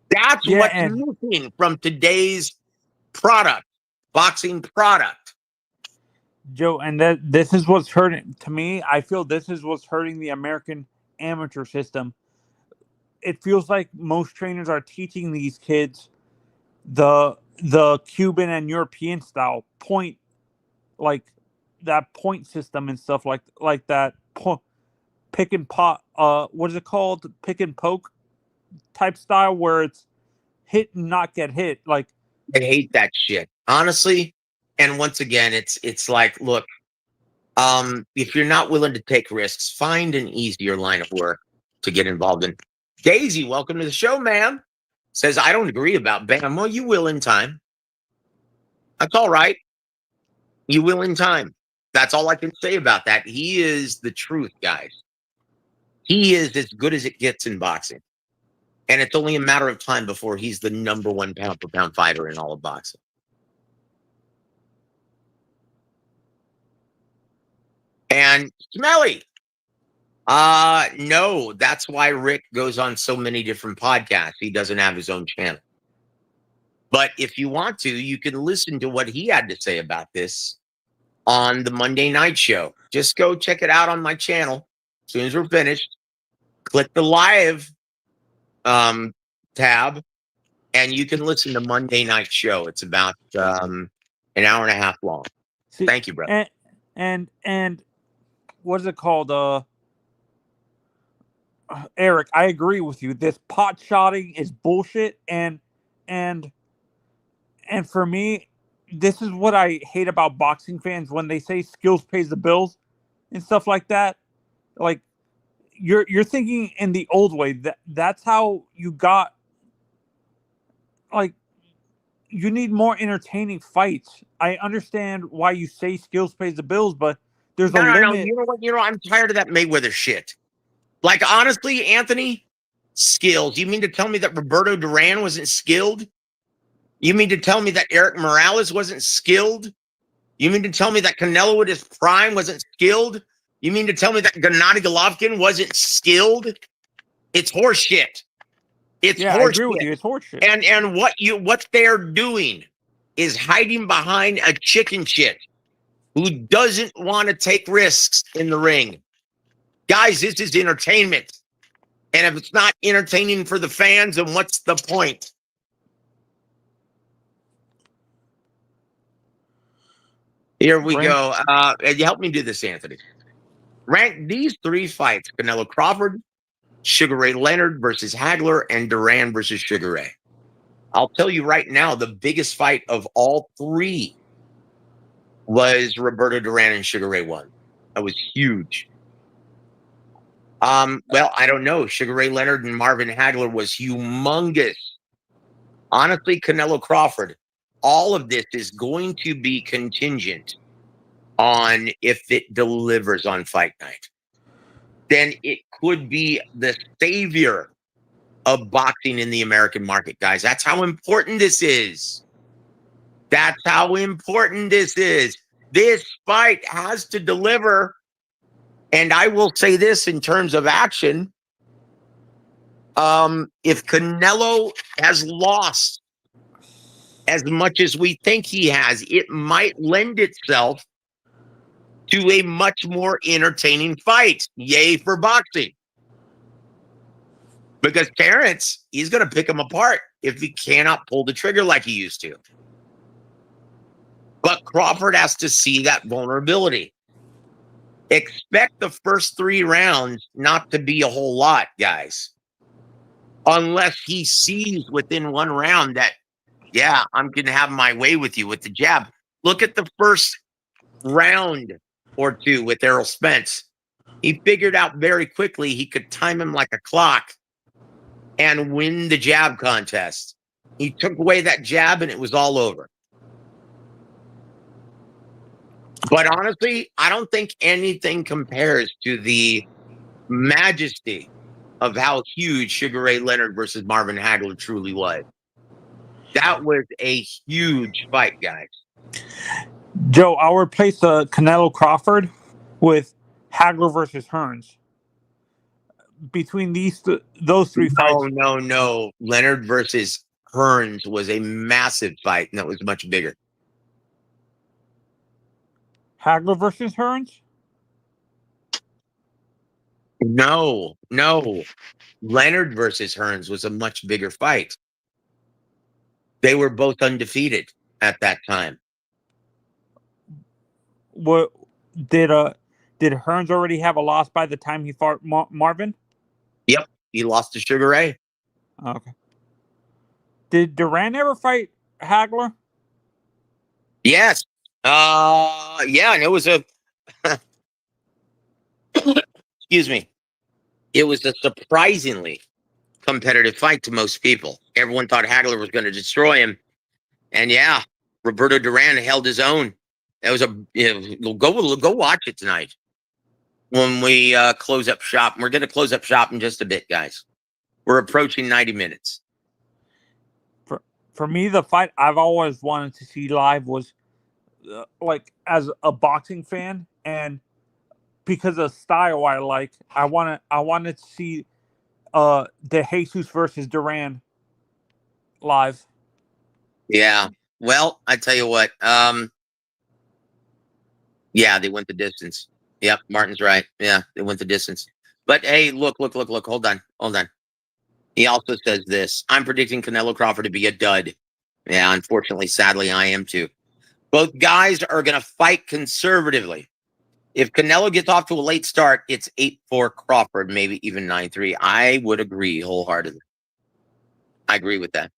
[SPEAKER 1] That's what's missing from today's product, boxing product.
[SPEAKER 3] Joe, and this is what's hurting, to me, I feel this is what's hurting the American amateur system. It feels like most trainers are teaching these kids the Cuban and European style point, like that point system and stuff like that pick and pot, what is it called? Pick and poke type style where it's hit and not get hit. Like,
[SPEAKER 1] I hate that shit, honestly. And once again, it's like, look, if you're not willing to take risks, find an easier line of work to get involved in. Daisy, welcome to the show, ma'am. Says, I don't agree about Bam. Well, you will in time. That's all right. You will in time. That's all I can say about that. He is the truth, guys. He is as good as it gets in boxing. And it's only a matter of time before he's the number one pound for pound fighter in all of boxing. And Smelly. No, that's why Rick goes on so many different podcasts. He doesn't have his own channel. But if you want to, you can listen to what he had to say about this on the Monday night show. Just go check it out on my channel. As soon as we're finished, click the live tab, and you can listen to Monday night show. It's about an hour and a half long. Thank you, brother.
[SPEAKER 3] And what is it called? Eric, I agree with you. This pot shotting is bullshit, and for me, this is what I hate about boxing fans when they say skills pays the bills and stuff like that. Like, you're thinking in the old way. That's how you got. Like, you need more entertaining fights. I understand why you say skills pays the bills, but there's a limit.
[SPEAKER 1] No. You know what? I'm tired of that Mayweather shit. Like, honestly, Anthony, skills. You mean to tell me that Roberto Duran wasn't skilled? You mean to tell me that Eric Morales wasn't skilled? You mean to tell me that Canelo at his prime wasn't skilled? You mean to tell me that Gennady Golovkin wasn't skilled? It's horseshit. It's horseshit.
[SPEAKER 3] I agree with you. It's horseshit.
[SPEAKER 1] And what they're doing is hiding behind a chicken shit who doesn't want to take risks in the ring. Guys, this is entertainment. And if it's not entertaining for the fans, then what's the point? Here we go. You help me do this, Anthony. Rank these three fights: Canelo Crawford, Sugar Ray Leonard versus Hagler, and Duran versus Sugar Ray. I'll tell you right now, the biggest fight of all three was Roberto Duran and Sugar Ray won. That was huge. Well, I don't know. Sugar Ray Leonard and Marvin Hagler was humongous. Honestly, Canelo Crawford, all of this is going to be contingent on if it delivers on fight night. Then it could be the savior of boxing in the American market, guys. That's how important this is. That's how important this is. This fight has to deliver. And I will say this in terms of action. If Canelo has lost as much as we think he has, it might lend itself to a much more entertaining fight. Yay for boxing. Because Terrence, he's going to pick him apart if he cannot pull the trigger like he used to. But Crawford has to see that vulnerability. Expect the first 3 rounds not to be a whole lot, guys. Unless he sees within 1 round that, yeah, I'm going to have my way with you with the jab. Look at the first round or 2 with Errol Spence. He figured out very quickly he could time him like a clock and win the jab contest. He took away that jab and it was all over. But honestly, I don't think anything compares to the majesty of how huge Sugar Ray Leonard versus Marvin Hagler truly was. That was a huge fight, guys.
[SPEAKER 3] Joe, I'll replace Canelo Crawford with Hagler versus Hearns. Between those 3 fights.
[SPEAKER 1] No. Leonard versus Hearns was a massive fight, and that was much bigger.
[SPEAKER 3] Hagler versus Hearns?
[SPEAKER 1] No. Leonard versus Hearns was a much bigger fight. They were both undefeated at that time.
[SPEAKER 3] What did Hearns already have a loss by the time he fought Marvin?
[SPEAKER 1] Yep, he lost to Sugar Ray.
[SPEAKER 3] Okay. Did Duran ever fight Hagler?
[SPEAKER 1] Yes. Yeah, and it was a excuse me. It was a surprisingly competitive fight to most people. Everyone thought Hagler was going to destroy him. And yeah, Roberto Duran held his own. That was go watch it tonight when we close up shop. We're going to close up shop in just a bit, guys. We're approaching 90 minutes.
[SPEAKER 3] For me, the fight I've always wanted to see live was like as a boxing fan, and because of style I like, I wanted to see the Jesus versus Duran live.
[SPEAKER 1] Yeah. Well, I tell you what. Yeah, they went the distance. Yep, Martin's right. Yeah, they went the distance. But hey, look. Hold on. He also says this. I'm predicting Canelo Crawford to be a dud. Yeah, unfortunately, sadly, I am too. Both guys are going to fight conservatively. If Canelo gets off to a late start, it's 8-4 Crawford, maybe even 9-3. I would agree wholeheartedly. I agree with that.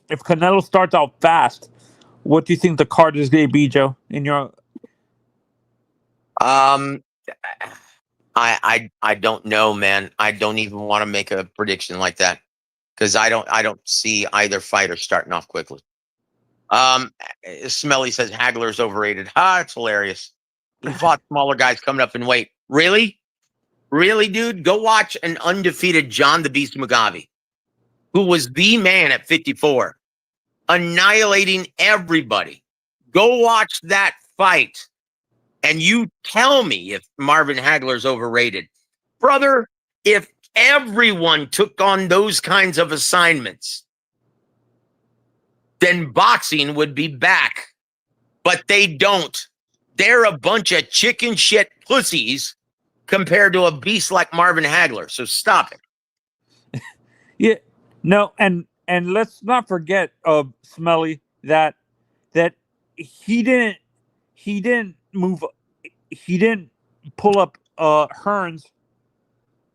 [SPEAKER 3] If Canelo starts out fast, what do you think the card is going to be, Joe? In your
[SPEAKER 1] I don't know, man. I don't even want to make a prediction like that because I don't see either fighter starting off quickly. Smelly says Hagler's overrated. It's hilarious. He fought smaller guys coming up in weight. Really, dude? Go watch an undefeated John the Beast Mugabe, who was the man at 54, annihilating everybody. Go watch that fight. And you tell me if Marvin Hagler's overrated. Brother, if everyone took on those kinds of assignments, then boxing would be back. But they don't. They're a bunch of chicken shit pussies compared to a beast like Marvin Hagler. So stop it.
[SPEAKER 3] Yeah. No, and let's not forget, Smelly, that he didn't pull up Hearns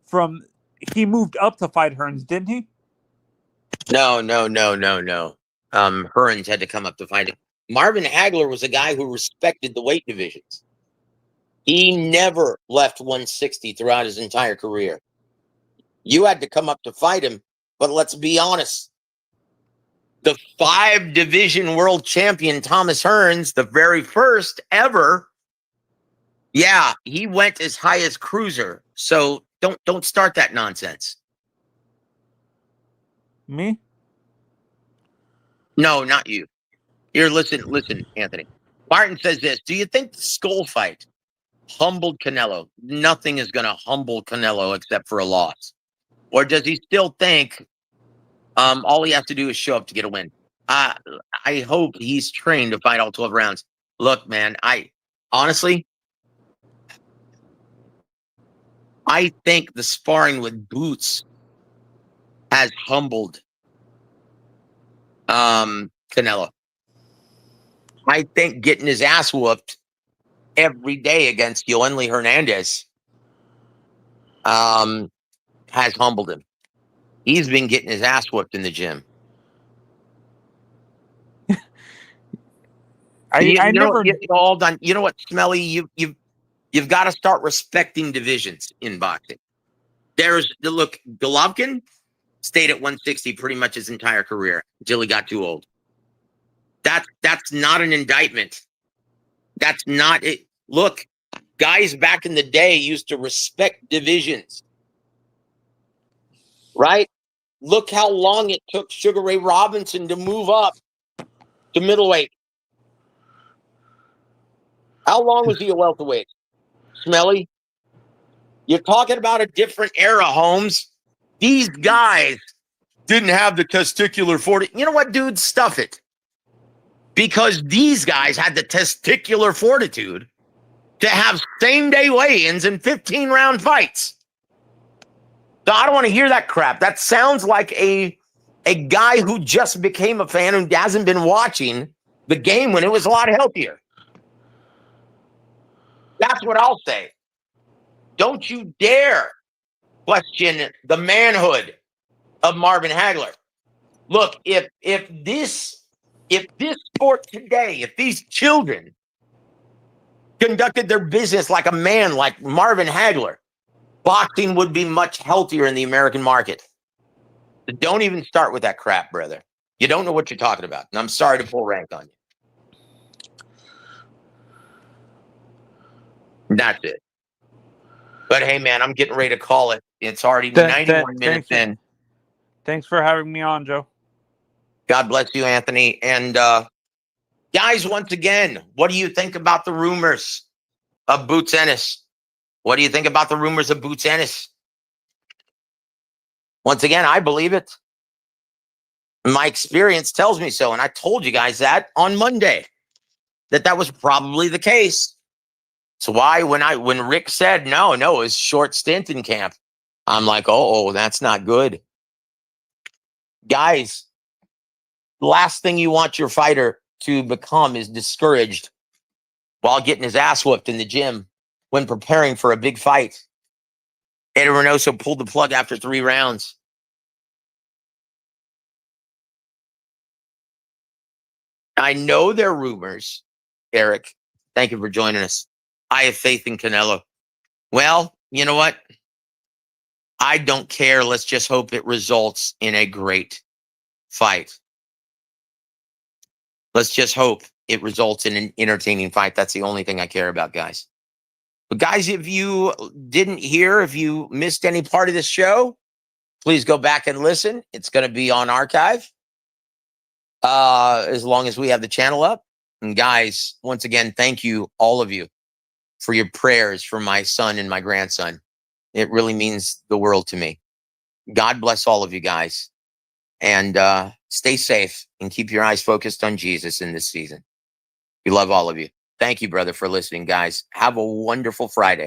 [SPEAKER 3] from. He moved up to fight Hearns, didn't he?
[SPEAKER 1] No. Hearns had to come up to fight him. Marvin Hagler was a guy who respected the weight divisions. He never left 160 throughout his entire career. You had to come up to fight him, but let's be honest. The 5-division world champion, Thomas Hearns, the very first ever, yeah, he went as high as cruiser. So don't start that nonsense.
[SPEAKER 3] Me?
[SPEAKER 1] No, not you. Here, listen, Anthony. Martin says this. Do you think the skull fight humbled Canelo? Nothing is going to humble Canelo except for a loss. Or does he still think all he has to do is show up to get a win? I hope he's trained to fight all 12 rounds. Look, man, honestly, I think the sparring with Boots has humbled Canelo. I think getting his ass whooped every day against Yoenli Hernandez has humbled him. He's been getting his ass whooped in the gym. All done. You know what, Smelly? You've got to start respecting divisions in boxing. Look, Golovkin stayed at 160 pretty much his entire career until he got too old. That's not an indictment. That's not it. Look, guys back in the day used to respect divisions, right? Look how long it took Sugar Ray Robinson to move up to middleweight. How long was he a welterweight? Smelly? You're talking about a different era, Holmes. These guys didn't have the testicular fortitude. You know what, dude? Stuff it. Because these guys had the testicular fortitude to have same-day weigh-ins and 15-round fights. So I don't want to hear that crap. That sounds like a guy who just became a fan who hasn't been watching the game when it was a lot healthier. That's what I'll say. Don't you dare question the manhood of Marvin Hagler. Look, if this sport today, if these children conducted their business like a man like Marvin Hagler, boxing would be much healthier in the American market. Don't even start with that crap, brother. You don't know what you're talking about. And I'm sorry to pull rank on you. That's it. But hey, man, I'm getting ready to call it. It's already 91 minutes in.
[SPEAKER 3] Thanks for having me on, Joe.
[SPEAKER 1] God bless you, Anthony. And guys, once again, what do you think about the rumors of Boots Ennis? What do you think about the rumors of Boots Ennis? Once again, I believe it. My experience tells me so. And I told you guys that on Monday, that was probably the case. So why, when Rick said no, it was short stint in camp, I'm like, oh, that's not good. Guys, the last thing you want your fighter to become is discouraged while getting his ass whooped in the gym when preparing for a big fight. Eddie Reynoso pulled the plug after 3 rounds. I know there are rumors. Eric, thank you for joining us. I have faith in Canelo. Well, you know what? I don't care. Let's just hope it results in a great fight. Let's just hope it results in an entertaining fight. That's the only thing I care about, guys. But guys, if you didn't hear, if you missed any part of this show, please go back and listen. It's going to be on archive as long as we have the channel up. And guys, once again, thank you, all of you, for your prayers for my son and my grandson. It really means the world to me. God bless all of you guys. And stay safe and keep your eyes focused on Jesus in this season. We love all of you. Thank you, brother, for listening, guys. Have a wonderful Friday.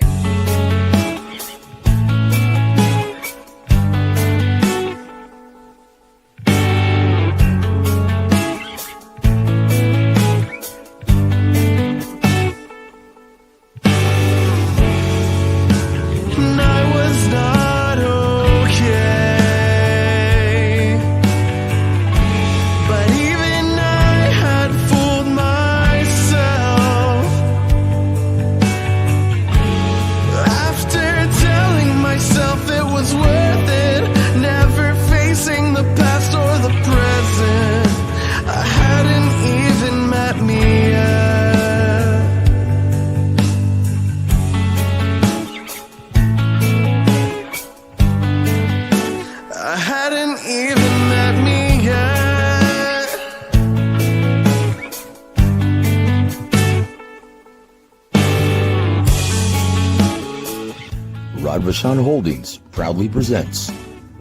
[SPEAKER 2] WA.W Holdings proudly presents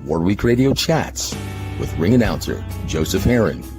[SPEAKER 2] WaraWeek Radio Chats with ring announcer Joseph Herring.